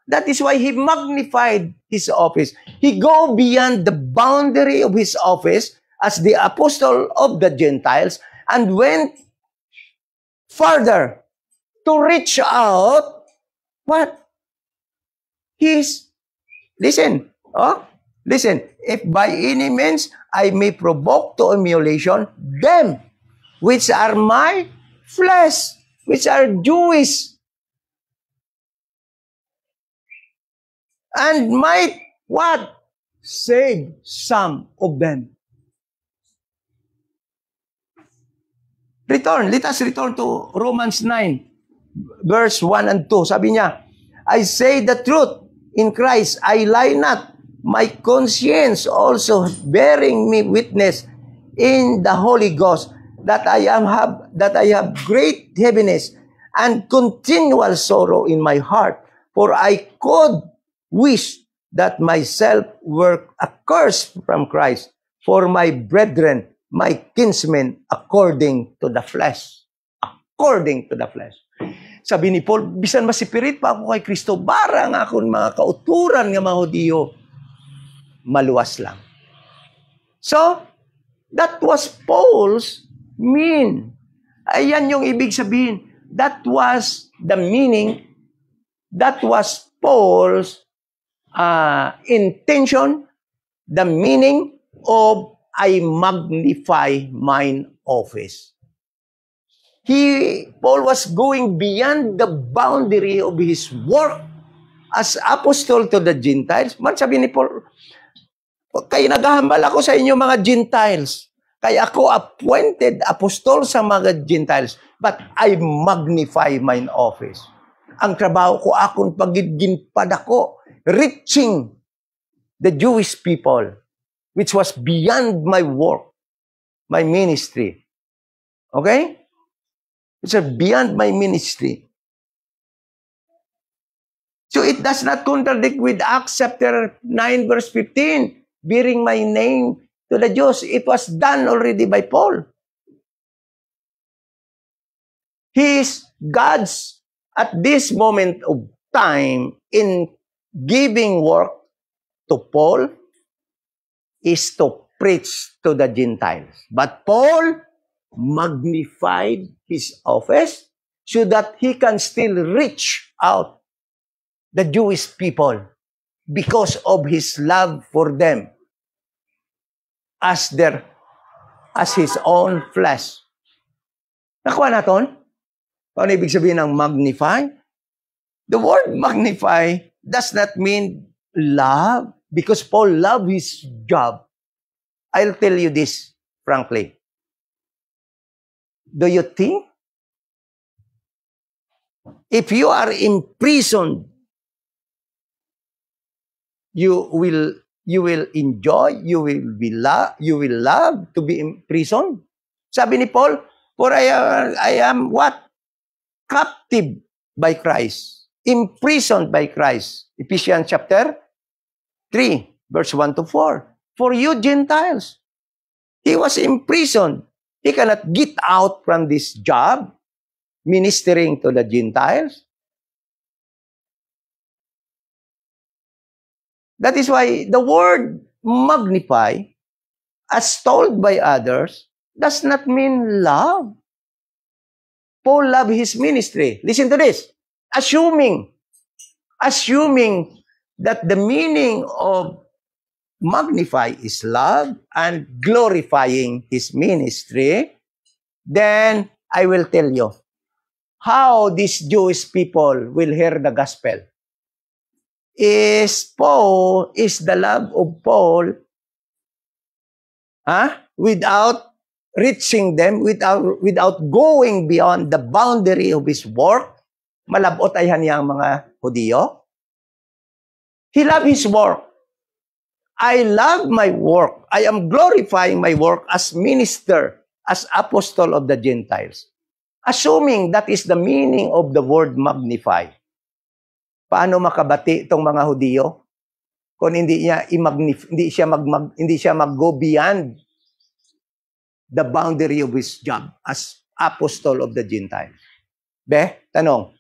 That is why he magnified his office. He go beyond the boundary of his office as the apostle of the Gentiles and went further to reach out what? Listen, if by any means I may provoke to emulation them which are my flesh, which are Jewish, and might what? Save some of them. Let us return to Romans 9, verse 1 and 2. Sabi niya, I say the truth in Christ, I lie not. My conscience also bearing me witness in the Holy Ghost that I have great heaviness and continual sorrow in my heart, for I could wish that myself were accursed from Christ for my brethren, my kinsmen, according to the flesh. According to the flesh. Sabi ni Paul, bisan masipirit pa ako kay Kristo, barang akong mga kauturan ng mga Hudiyo, maluwas lang. So, that was Paul's mean. Ayan yung ibig sabihin. That was the meaning. That was Paul's intention, the meaning of I magnify mine office. Paul was going beyond the boundary of his work as apostle to the Gentiles. Man, sabi ni Paul, kaya naghahambal ako sa inyo mga Gentiles. Kaya ako appointed apostol sa mga Gentiles. But I magnify mine office. Ang trabaho ko akong pagginpad ako, reaching the Jewish people, which was beyond my work, my ministry. Okay? It's beyond my ministry. So it does not contradict with Acts chapter 9 verse 15, bearing my name to the Jews. It was done already by Paul. God's, at this moment of time, in giving work to Paul, is to preach to the Gentiles. But Paul magnified his office so that he can still reach out the Jewish people because of his love for them as his own flesh. Nakuha natin? Ano ibig sabihin ng magnify? The word magnify does not mean love, because Paul loved his job. I'll tell you this frankly. Do you think if you are imprisoned, you will enjoy, you will love to be imprisoned? Sabi ni Paul, For I am what? Captive by Christ. Imprisoned by Christ. Ephesians chapter 3, verse 1 to 4. For you Gentiles. He was imprisoned. He cannot get out from this job, ministering to the Gentiles. That is why the word magnify, as told by others, does not mean love. Paul loved his ministry. Listen to this. Assuming that the meaning of magnify is love and glorifying his ministry, then I will tell you how these Jewish people will hear the gospel. Is the love of Paul without reaching them, without going beyond the boundary of his work? Malabot ay haniyang mga Hudiyo. He loved his work. I love my work. I am glorifying my work as minister, as apostle of the Gentiles. Assuming that is the meaning of the word magnify. Paano makabati itong mga Hudiyo kung hindi siya mag-go beyond the boundary of his job as apostle of the Gentiles? Tanong.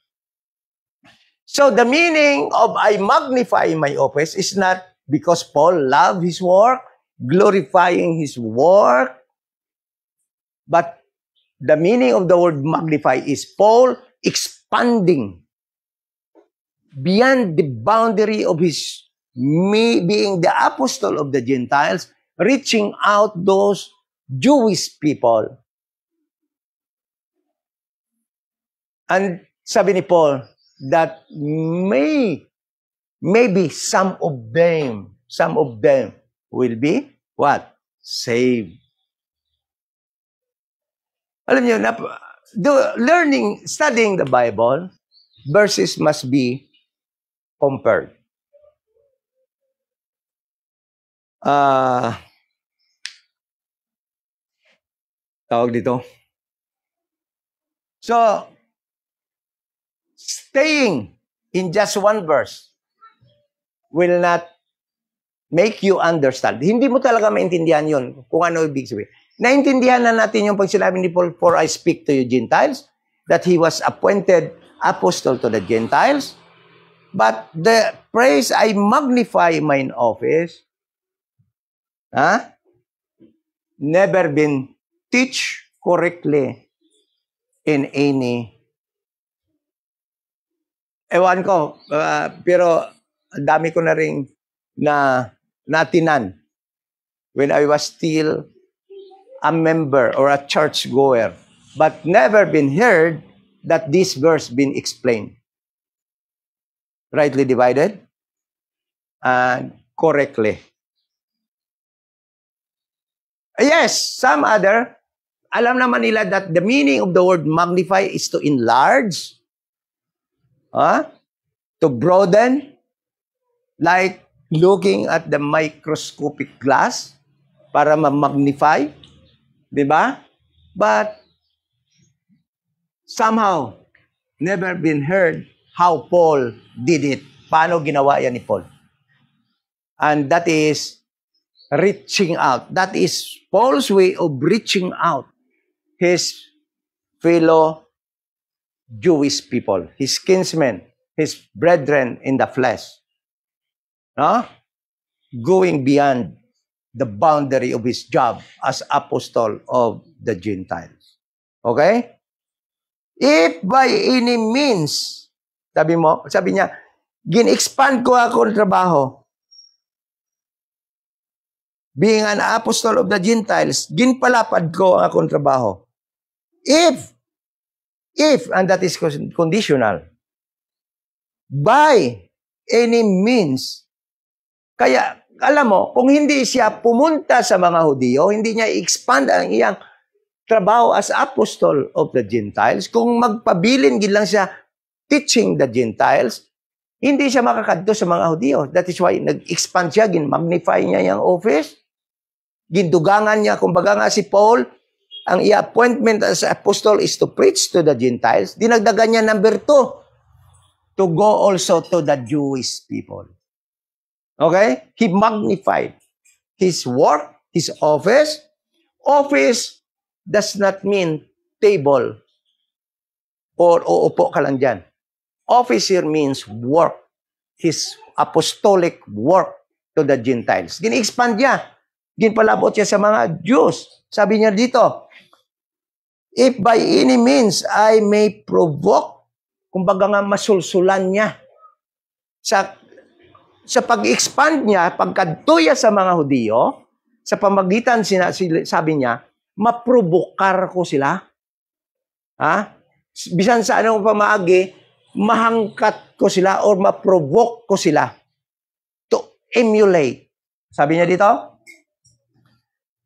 So the meaning of I magnify my office is not because Paul loved his work, glorifying his work, but the meaning of the word magnify is Paul expanding beyond the boundary of his being the apostle of the Gentiles, reaching out those Jewish people. And sabi ni Paul, that maybe some of them will be what? Saved. Alam niyo, studying the Bible, verses must be compared. Tawag dito. So, staying in just one verse will not make you understand. Hindi mo talaga maintindihan yun kung ano ibig sabihin. Naintindihan na natin yung pag sinabi ni Paul, for I speak to you Gentiles, that he was appointed apostle to the Gentiles. But the phrase, I magnify mine office, never been teach correctly in any. Ewan ko, pero dami ko na rin natinan when I was still a member or a church goer, but never been heard that this verse been explained. Rightly divided and correctly. Yes, some other, alam naman nila that the meaning of the word magnify is to enlarge, to broaden, like looking at the microscopic glass para ma-magnify, di ba? But somehow, never been heard how Paul did it. Paano ginawa yan ni Paul? And that is reaching out. That is Paul's way of reaching out his fellow Jewish people, his kinsmen, his brethren in the flesh. Going beyond the boundary of his job as apostle of the Gentiles. Okay? If by any means, sabi niya, gin-expand ko ako ng trabaho. Being an apostle of the Gentiles, ginpalapad ko ang akong trabaho. If, and that is conditional, by any means, kaya, alam mo, kung hindi siya pumunta sa mga Hudiyo, hindi niya i-expand ang iyang trabaho as apostle of the Gentiles, kung magpabilin gid lang siya teaching the Gentiles, hindi siya makakadto sa mga Hudiyo. That is why nag-expand siya, gin-magnify niya yung office, gindugangan niya, kumbaga nga si Paul, ang i-appointment as apostle is to preach to the Gentiles. Dinagdagan niya number 2, to go also to the Jewish people. Okay? He magnified his work, his office. Office does not mean table or uupo ka lang dyan. Office here means work. His apostolic work to the Gentiles. Gini-expand niya. Ginpalabot siya sa mga Jews. Sabi niya dito, if by any means I may provoke, kumbaga nga masulsulan niya. Sa pag-expand niya, pagkatuya sa mga Hudiyo, sa pamagitan, sabi niya, maprovokar ko sila. Ha? Bisan sa anong pamaagi, mahangkat ko sila or maprovoke ko sila to emulate. Sabi niya dito,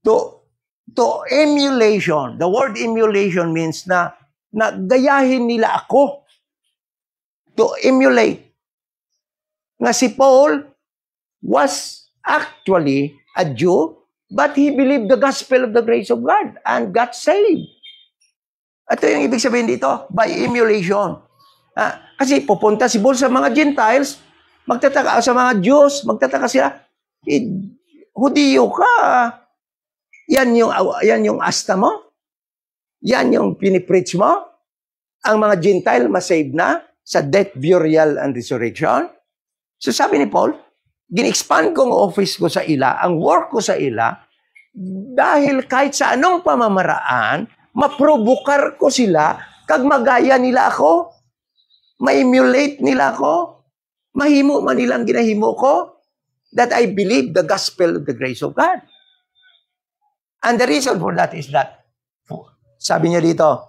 to emulation. The word emulation means na gayahin nila ako. To emulate. Nga si Paul was actually a Jew, but he believed the gospel of the grace of God and got saved. Ito yung ibig sabihin dito, by emulation. Kasi pupunta si Paul sa mga Gentiles, magtataka sa mga Jews, magtataka sila, Hudiyo ka. Yan yung asta mo? Yan yung pinipreach mo? Ang mga Gentile masave na sa death, burial, and resurrection? So sabi ni Paul, gin-expand kong office ko sa ila, ang work ko sa ila, dahil kahit sa anong pamamaraan, maprovokar ko sila, kag magaya nila ako, ma-emulate nila ako, mahimo man nilang ginahimo ko, that I believe the gospel of the grace of God. And the reason for that is that, sabi niya dito,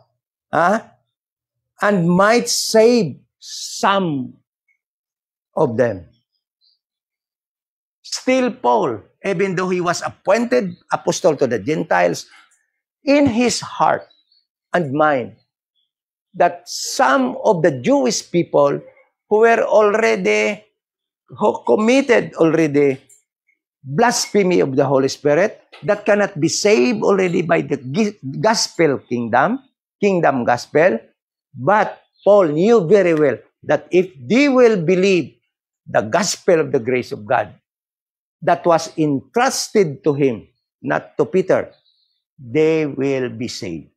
and might save some of them. Still Paul, even though he was appointed apostle to the Gentiles, in his heart and mind, that some of the Jewish people who committed already blasphemy of the Holy Spirit, that cannot be saved already by the gospel kingdom gospel, but Paul knew very well that if they will believe the gospel of the grace of God that was entrusted to him, not to Peter, they will be saved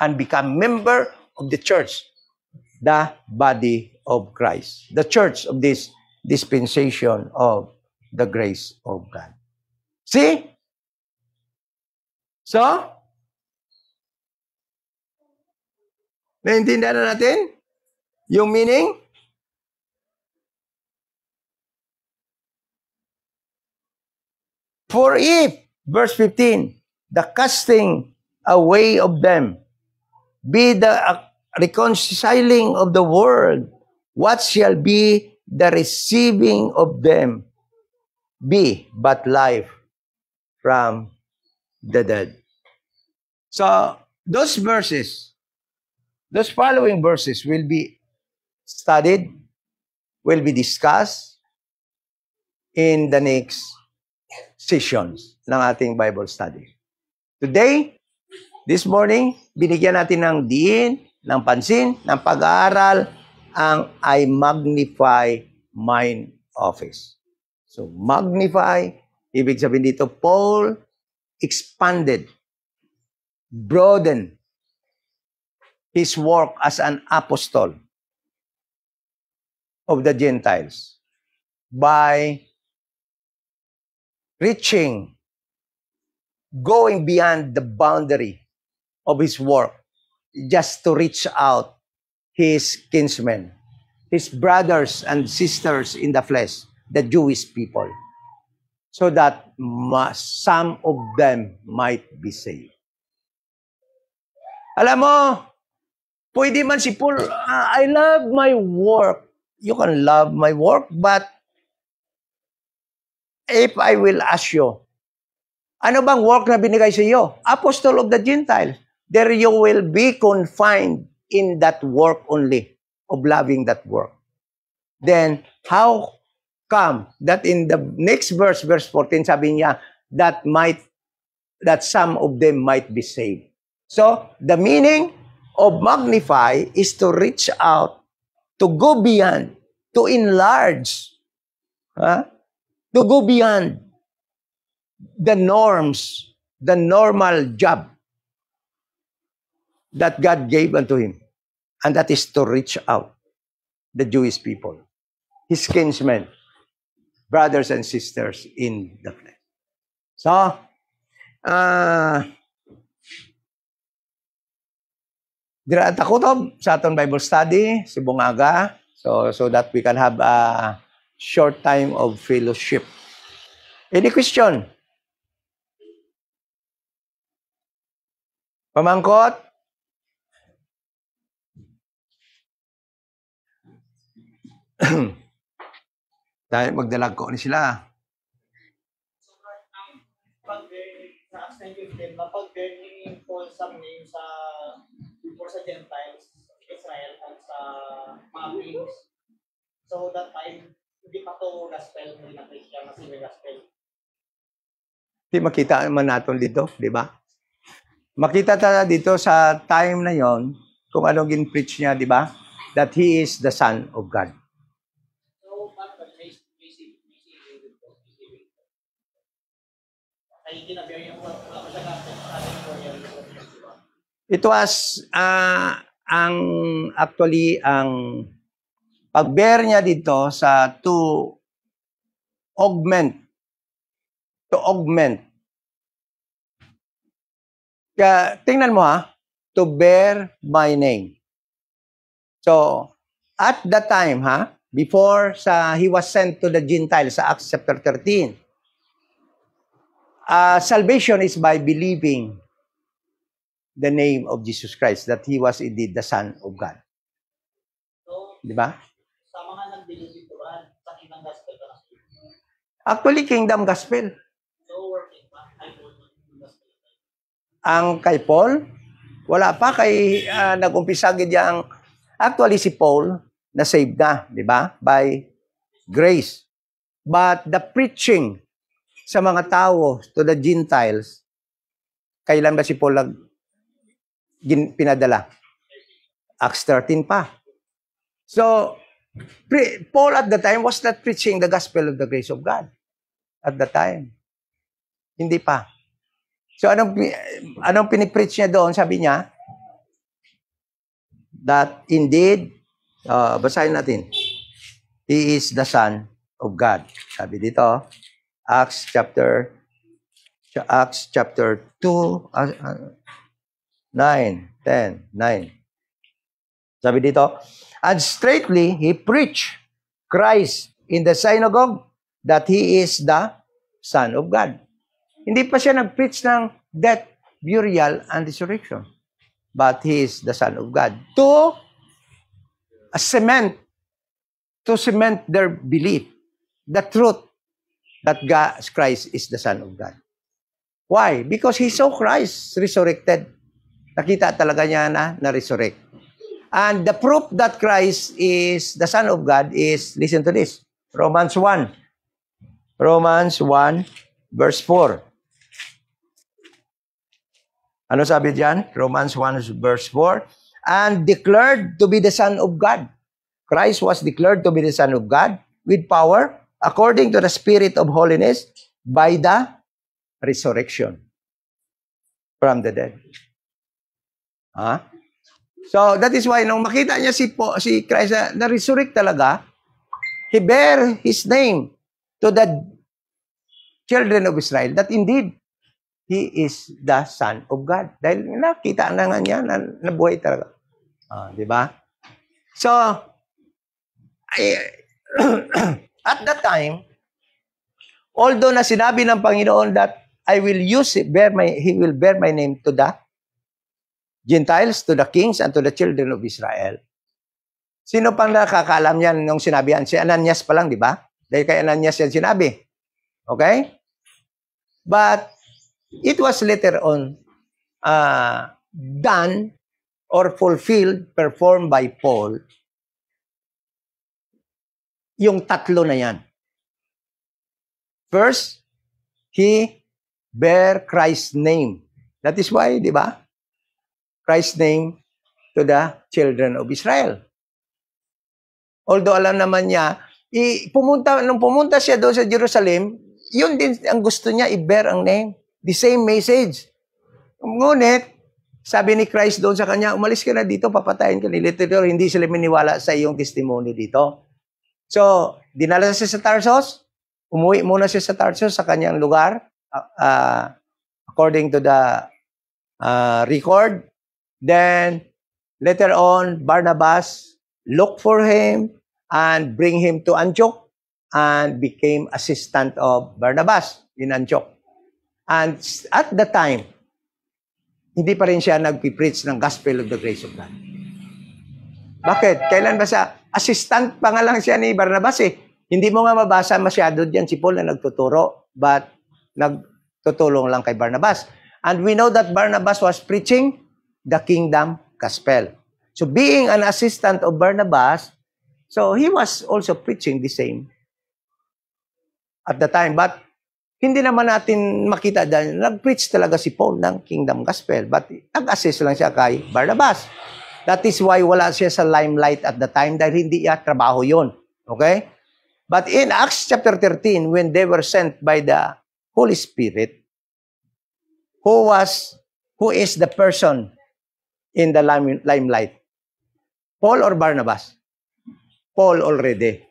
and become member of the church, the body of Christ, the church of this dispensation of the grace of God. See? So, naintindihan na natin yung meaning? For if, verse 15, the casting away of them be the reconciling of the world, what shall be the receiving of them be but life from the dead? So, those following verses will be studied, will be discussed in the next sessions ng ating Bible study. Today, this morning, binigyan natin ng diin, ng pansin, ng pag-aaral, ang I magnify mine office. So, magnify, ibig sabihin dito, Paul expanded, broadened his work as an apostle of the Gentiles by going beyond the boundary of his work, just to reach out his kinsmen, his brothers and sisters in the flesh, the Jewish people, so that some of them might be saved. Alam mo, pwede man si Paul, I love my work. You can love my work, but if I will ask you, ano bang work na binigay sa iyo? Apostle of the Gentiles. There you will be confined in that work only, of loving that work. Then, how come that in the next verse, verse 14, sabi niya, that some of them might be saved? So, the meaning of magnify is to reach out, to go beyond, to enlarge, to go beyond the norms, the normal job that God gave unto him. And that is to reach out the Jewish people, his kinsmen, brothers and sisters in the flesh. So, dira ta kutob sa aton Bible study, si bungaga, so that we can have a short time of fellowship. Any question? Pamangkot? Dahil magdalag ko ni sila. Mapag-bear ni Paul some names for sa Gentiles, Israel, at sa mga kings. So that time, hindi pa to gospel, hindi na Christian, kasi may gospel. Di makita naman natin dito, di ba? Makita tayo dito sa time na yon kung anong gin-preach niya, di ba? That he is the Son of God. So, paano ba? Ay, ginabear yung wala ko siya gospel sa ating Korean. It was, actually, ang pag-bear niya dito sa to augment. Kaya, tingnan mo to bear my name. So, at that time, before he was sent to the Gentiles sa Acts chapter 13, salvation is by believing the name of Jesus Christ, that he was indeed the Son of God. So, di ba? Sa mga nag-believe dito, sa kingdom gospel ba? Actually, kingdom gospel. So, working pa, ay gospel. Ang kay Paul, wala pa kay nag-umpisa gid actually si Paul na saved na, di ba? By grace. But the preaching sa mga tao to the Gentiles, kailan ba si Paul pinadala? Acts 13 pa. So, Paul at the time was not preaching the gospel of the grace of God. At the time. Hindi pa. So, anong pinipreach niya doon? Sabi niya, that indeed, basahin natin, he is the Son of God. Sabi dito, Acts chapter 2, 9, 10, 9. Sabi dito, and straightly he preached Christ in the synagogue that he is the Son of God. Hindi pa siya nag-preach ng death, burial, and resurrection. But he is the Son of God. To cement their belief, the truth that Christ is the Son of God. Why? Because he saw Christ resurrected. Nakita talaga niya na resurrect. And the proof that Christ is the Son of God is, listen to this, Romans 1. Romans 1, verse 4. Ano sabi diyan? Romans 1, verse 4. And declared to be the Son of God. Christ was declared to be the Son of God with power according to the Spirit of holiness by the resurrection from the dead. So, that is why, nung makita niya si Christ na resurrect talaga, he bear his name to the children of Israel that indeed, he is the Son of God. Dahil nakita na nga niya na nabuhay talaga. Di ba? So, at that time, although na sinabi ng Panginoon that he will bear my name to the Gentiles, to the kings, and to the children of Israel. Sino pang nakakaalam yan nung sinabi yan? Si Ananias pa lang, di ba? Dahil kay Ananias yan sinabi. Okay? But, it was later on done or fulfilled, performed by Paul, yung tatlo na yan. First, he bear Christ's name. That is why, di ba? Christ's name to the children of Israel. Although alam naman niya, nung pumunta siya doon sa Jerusalem, yun din ang gusto niya, i-bear ang name. The same message. Ngunit, sabi ni Christ doon sa kanya, umalis ka na dito, papatayin ka nila. Hindi sila miniwala sa iyong testimony dito. So, dinala siya sa Tarsus, umuwi muna siya sa Tarsus sa kanyang lugar, according to the record. Then, later on, Barnabas looked for him and bring him to Antioch and became assistant of Barnabas in Antioch. And at the time, hindi pa rin siya nagpipreach ng gospel of the grace of God. Bakit? Kailan ba siya? Assistant pa nga lang siya ni Barnabas eh. Hindi mo nga mabasa masyado dyan si Paul na nagtuturo, but nagtutulong lang kay Barnabas. And we know that Barnabas was preaching the kingdom gospel. So being an assistant of Barnabas, so he was also preaching the same at the time. But hindi naman natin makita dahil nag-preach talaga si Paul ng kingdom gospel. But nag-assist lang siya kay Barnabas. That is why wala siya sa limelight at the time dahil hindi niya trabaho yun. Okay? But in Acts chapter 13, when they were sent by the Holy Spirit, who is the person in the limelight? Paul or Barnabas? Paul already.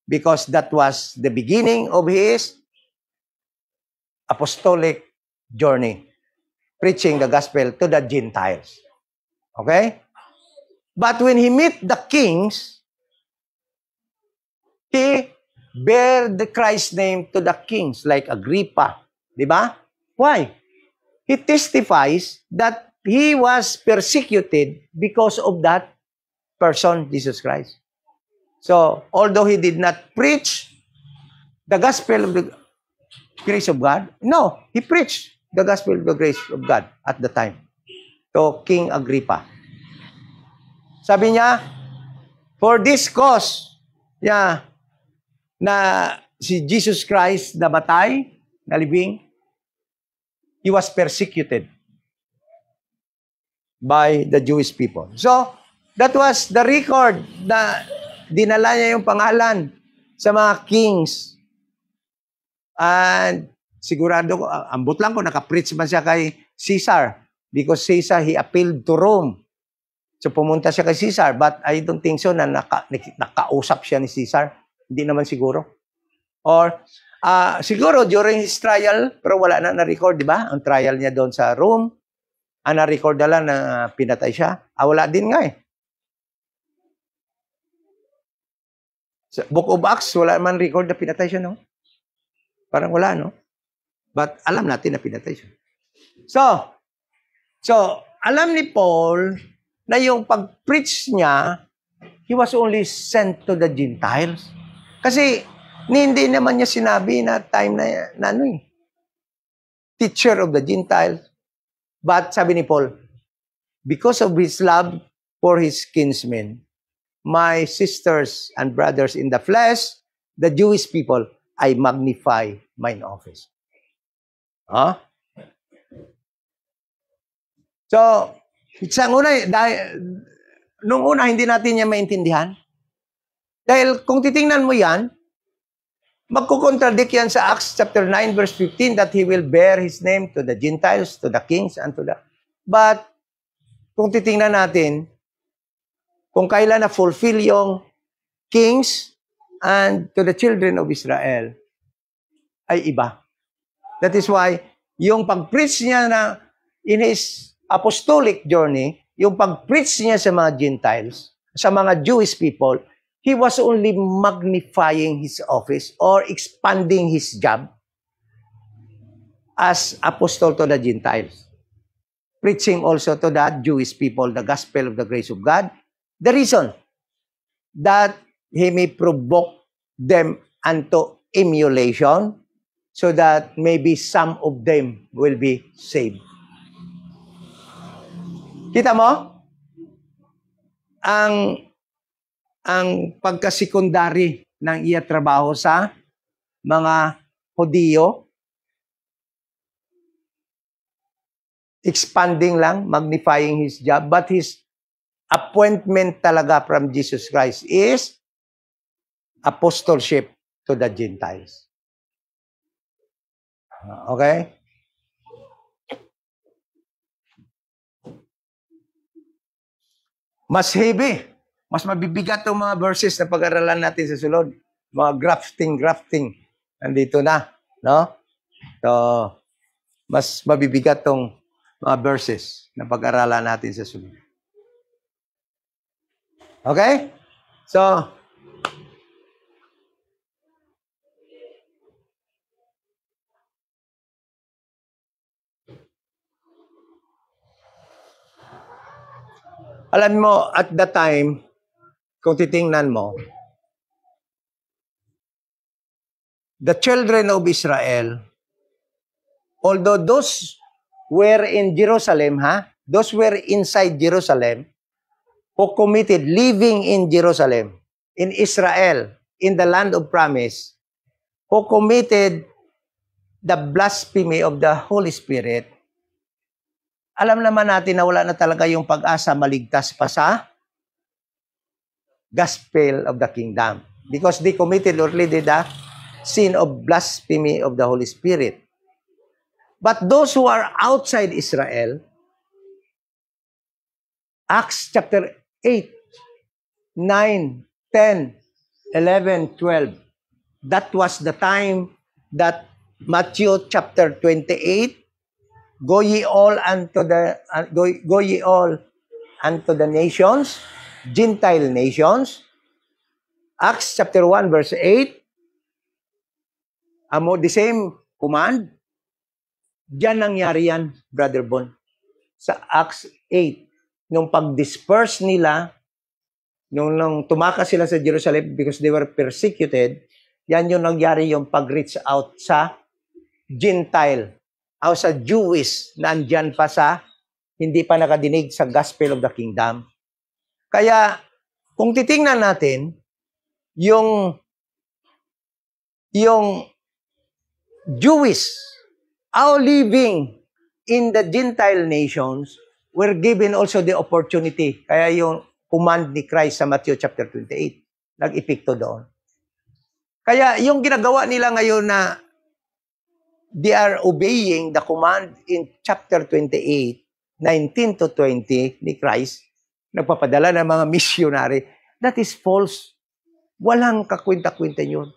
Because that was the beginning of his apostolic journey, preaching the gospel to the Gentiles. Okay? But when he met the kings, he bear the Christ's name to the kings, like Agrippa. Diba? Why? He testifies that he was persecuted because of that person, Jesus Christ. So, although he did not preach the gospel of the grace of God, no, he preached the gospel of the grace of God at the time to King Agrippa. Sabi niya, for this cause, na si Jesus Christ namatay, nalibing, he was persecuted by the Jewish people. So, that was the record na dinala niya yung pangalan sa mga kings. And sigurado ko, ambot lang ko, nakapreach man siya kay Caesar. Because Caesar, he appealed to Rome. So pumunta siya kay Caesar. But I don't think so na nakausap siya ni Caesar. Hindi naman siguro. Or siguro during his trial, pero wala na-record, di ba? Ang trial niya doon sa Rome. Na-record na lang na pinatay siya. Wala din nga eh. Sa Book of Acts, wala man record na pinatay siya, no? Parang wala, no? But alam natin na pinatay siya. So, alam ni Paul na yung pag-preach niya, he was only sent to the Gentiles. Kasi, hindi naman niya sinabi na time na ano eh, teacher of the Gentiles. But sabi ni Paul, because of his love for his kinsmen, my sisters and brothers in the flesh, the Jewish people, I magnify mine office. Huh? So, nung una, hindi natin niya maintindihan. Dahil kung titingnan mo yan, magkukontradict yan sa Acts chapter 9 verse 15 that he will bear his name to the Gentiles, to the kings, and to the... But, kung titingnan natin, kung kailan na fulfill yung kings and to the children of Israel, ay iba. That is why, yung pag-preach niya na in his apostolic journey, yung pag-preach niya sa mga Gentiles, sa mga Jewish people, he was only magnifying his office or expanding his job as apostle to the Gentiles. Preaching also to the Jewish people the gospel of the grace of God. The reason that he may provoke them unto emulation so that maybe some of them will be saved. Kita mo? Ang pagkasekundary ng iya trabaho sa mga Hudiyo, expanding lang, magnifying His job, but His appointment talaga from Jesus Christ is apostleship to the Gentiles. Okay? Mas heavy, mas mabibigat itong mga verses na pag-aralan natin sa sulod. Mga grafting. Nandito na, no? So, mas mabibigat itong mga verses na pag-aralan natin sa sulod. Okay? So, alam mo, at the time, kung titingnan mo, the children of Israel, although those were in Jerusalem, those were inside Jerusalem, who committed living in Jerusalem, in Israel, in the land of promise, who committed the blasphemy of the Holy Spirit, alam naman natin na wala na talaga yung pag-asa maligtas pa sa gospel of the kingdom. Because they committed already the sin of blasphemy of the Holy Spirit. But those who are outside Israel, Acts chapter 8, 9, 10, 11, 12, that was the time that Matthew chapter 28, go ye all unto the nations, Gentile nations. Acts chapter 1 verse 8, the same command. Diyan nangyari yan, Brother Bon. Sa Acts 8, nung pag-disperse nila, nung tumakas sila sa Jerusalem because they were persecuted, yan yung nangyari yung pag-reach out sa Gentile, o sa Jewish na andyan pa sa hindi pa nakadinig sa gospel of the kingdom. Kaya, kung titingnan natin, yung Jewish all living in the Gentile nations were given also the opportunity. Kaya yung command ni Christ sa Matthew chapter 28, nag-epekto doon. Kaya yung ginagawa nila ngayon na they are obeying the command in chapter 28, 19 to 20 ni Christ, nagpapadala ng mga missionary, that is false. Walang kakwenta-kwenta yun.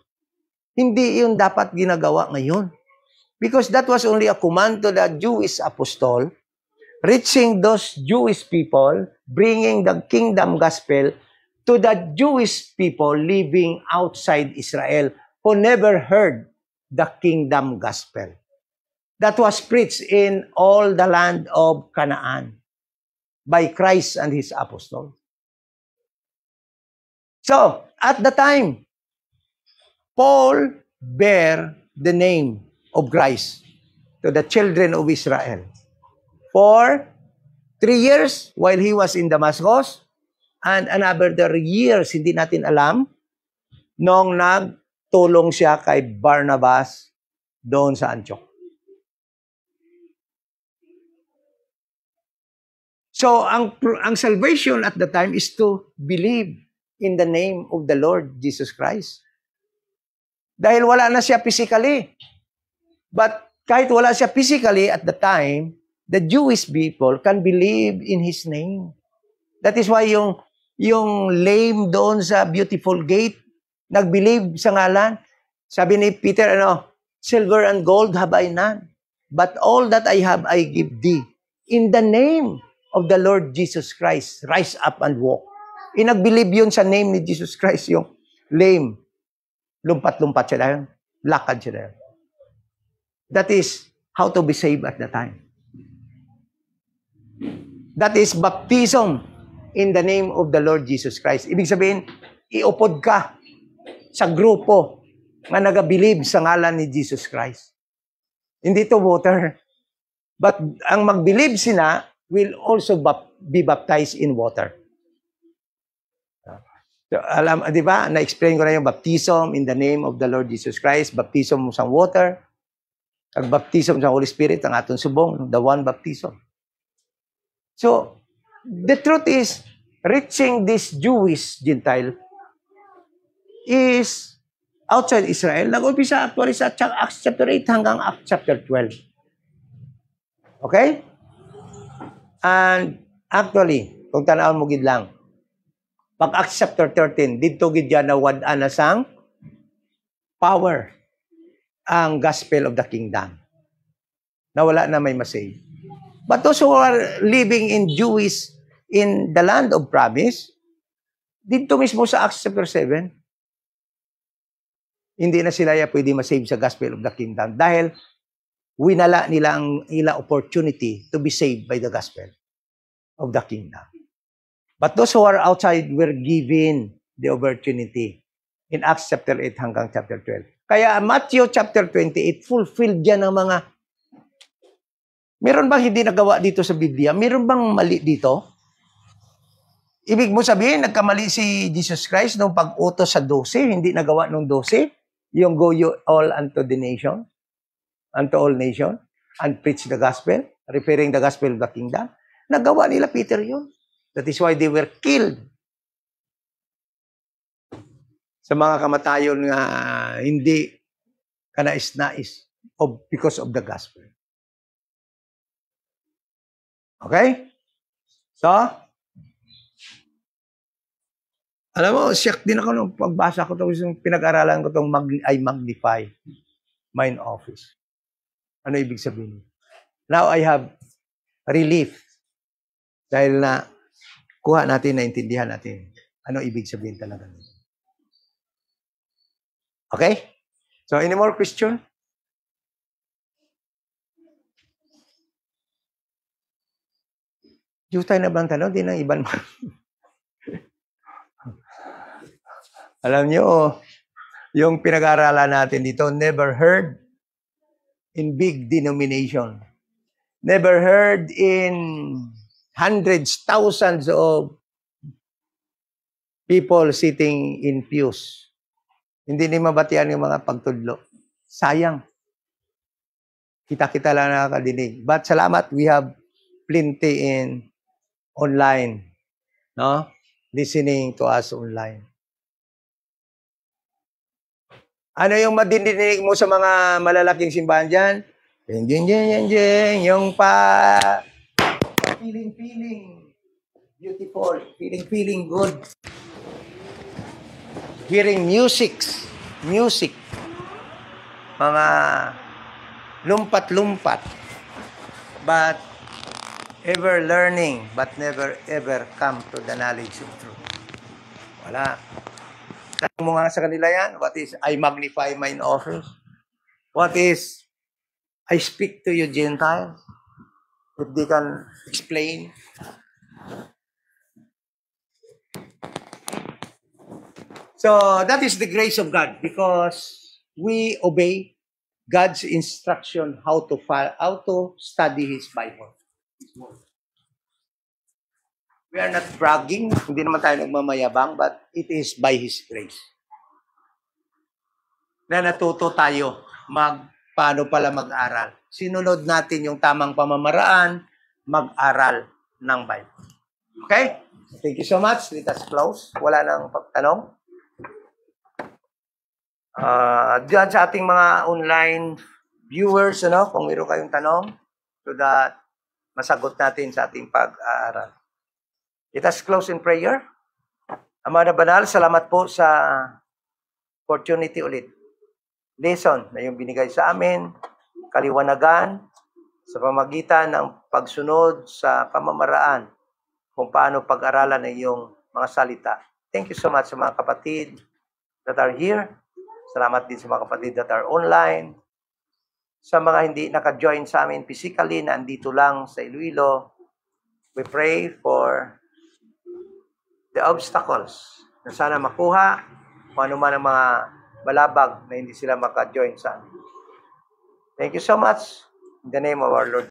Hindi yun dapat ginagawa ngayon. Because that was only a command to the Jewish apostle, reaching those Jewish people, bringing the kingdom gospel to the Jewish people living outside Israel who never heard the kingdom gospel that was preached in all the land of Canaan by Christ and His apostles. So, at the time, Paul bear the name of Christ to the children of Israel for 3 years while he was in Damascus, and another years, hindi natin alam, nung tulong siya kay Barnabas doon sa Antioch. So, ang salvation at the time is to believe in the name of the Lord Jesus Christ. Dahil wala na siya physically. But kahit wala siya physically at the time, the Jewish people can believe in His name. That is why yung lame doon sa beautiful gate, nag-believe sa ngalan. Sabi ni Peter, silver and gold have I none, but all that I have I give thee. In the name of the Lord Jesus Christ, rise up and walk. Nag-believe yun sa name ni Jesus Christ, yung lame. Lumpat-lumpat siya dahil, lakad siya dahil. That is how to be saved at the time. That is baptism in the name of the Lord Jesus Christ. Ibig sabihin, iupod ka sa grupo nga nagabilib sa ngalan ni Jesus Christ. Hindi to water. But ang magbilib sila will also be baptized in water. So, alam, di ba? Na-explain ko na yung baptism in the name of the Lord Jesus Christ, baptism sa water, ang baptism sa Holy Spirit, ang atong subong, the one baptism. So, the truth is, reaching this Jewish Gentile is outside Israel. Nag-umpisa actually sa Acts chapter 8 hanggang Acts chapter 12. Okay? And actually, kung tanawon mo gid lang, pag Acts chapter 13, dito gid yan na wad-an na sang power ang gospel of the kingdom. Na wala na may masay. But those who are living in Jewish in the land of promise, dito mismo sa Acts chapter 7, hindi na sila pwede masave sa gospel of the kingdom dahil winala nila ang ila opportunity to be saved by the gospel of the kingdom. But those who are outside were given the opportunity in Acts chapter 8 hanggang chapter 12. Kaya Matthew chapter 28, fulfilled yan ng mga... Meron bang hindi nagawa dito sa Biblia? Meron bang mali dito? Ibig mo sabihin, nagkamali si Jesus Christ nung pag-utos sa 12, hindi nagawa nung 12? Yung go you all unto the nation, unto all nation, and preach the gospel, referring the gospel of the kingdom. Nagawa nila Peter yun. That is why they were killed. Sa mga kamatayon nga hindi kanais-nais because of the gospel. Okay? So, alam mo, siyak din ako nung pagbasa ko ito, yung pinag-aralan ko itong I magnify mine office. Ano ibig sabihin? Now I have relief. Dahil na kuha natin, naintindihan natin. Ano ibig sabihin talaga? Okay? So, any more question? Jutay na bang tanong? Di na iban mo. Alam nyo, yung pinag-aaralan natin dito, never heard in big denomination. Never heard in hundreds, thousands of people sitting in pews. Hindi ni mabatian yung mga pagtudlo. Sayang. Kita-kita lang nakakadinig. But salamat, we have plenty in online. No? Listening to us online. Ano yung madidinig mo sa mga malalaking simbahan dyan? Yung feeling beautiful, feeling good. Hearing music, mga lumpat-lumpat, but ever learning, but never ever come to the knowledge of truth. Wala. Tanong mo nga sa kanila yan, what is I magnify mine office? What is I speak to you Gentiles? If they can explain. So, that is the grace of God because we obey God's instruction how to study His Bible. We are not bragging, hindi naman tayo nagmamayabang, but it is by His grace. Na natuto tayo paano pala mag-aral. Sinunod natin yung tamang pamamaraan, mag-aral ng Bible. Okay? Thank you so much. Let us close. Wala nang pagtanong. Diyan sa ating mga online viewers, kung meron kayong tanong, so that masagot natin sa ating pag-aaral. Let us close in prayer. Ama na Banal, salamat po sa opportunity ulit. Lesson na yung binigay sa amin, kaliwanagan sa pamagitan ng pagsunod sa pamamaraan kung paano pag-aralan ng iyong mga salita. Thank you so much sa mga kapatid that are here. Salamat din sa mga kapatid that are online. Sa mga hindi naka-join sa amin physically na andito lang sa Iloilo, we pray for the obstacles na sana makuha kung ano man ang mga balabag na hindi sila maka-join sa amin. Thank you so much. In the name of our Lord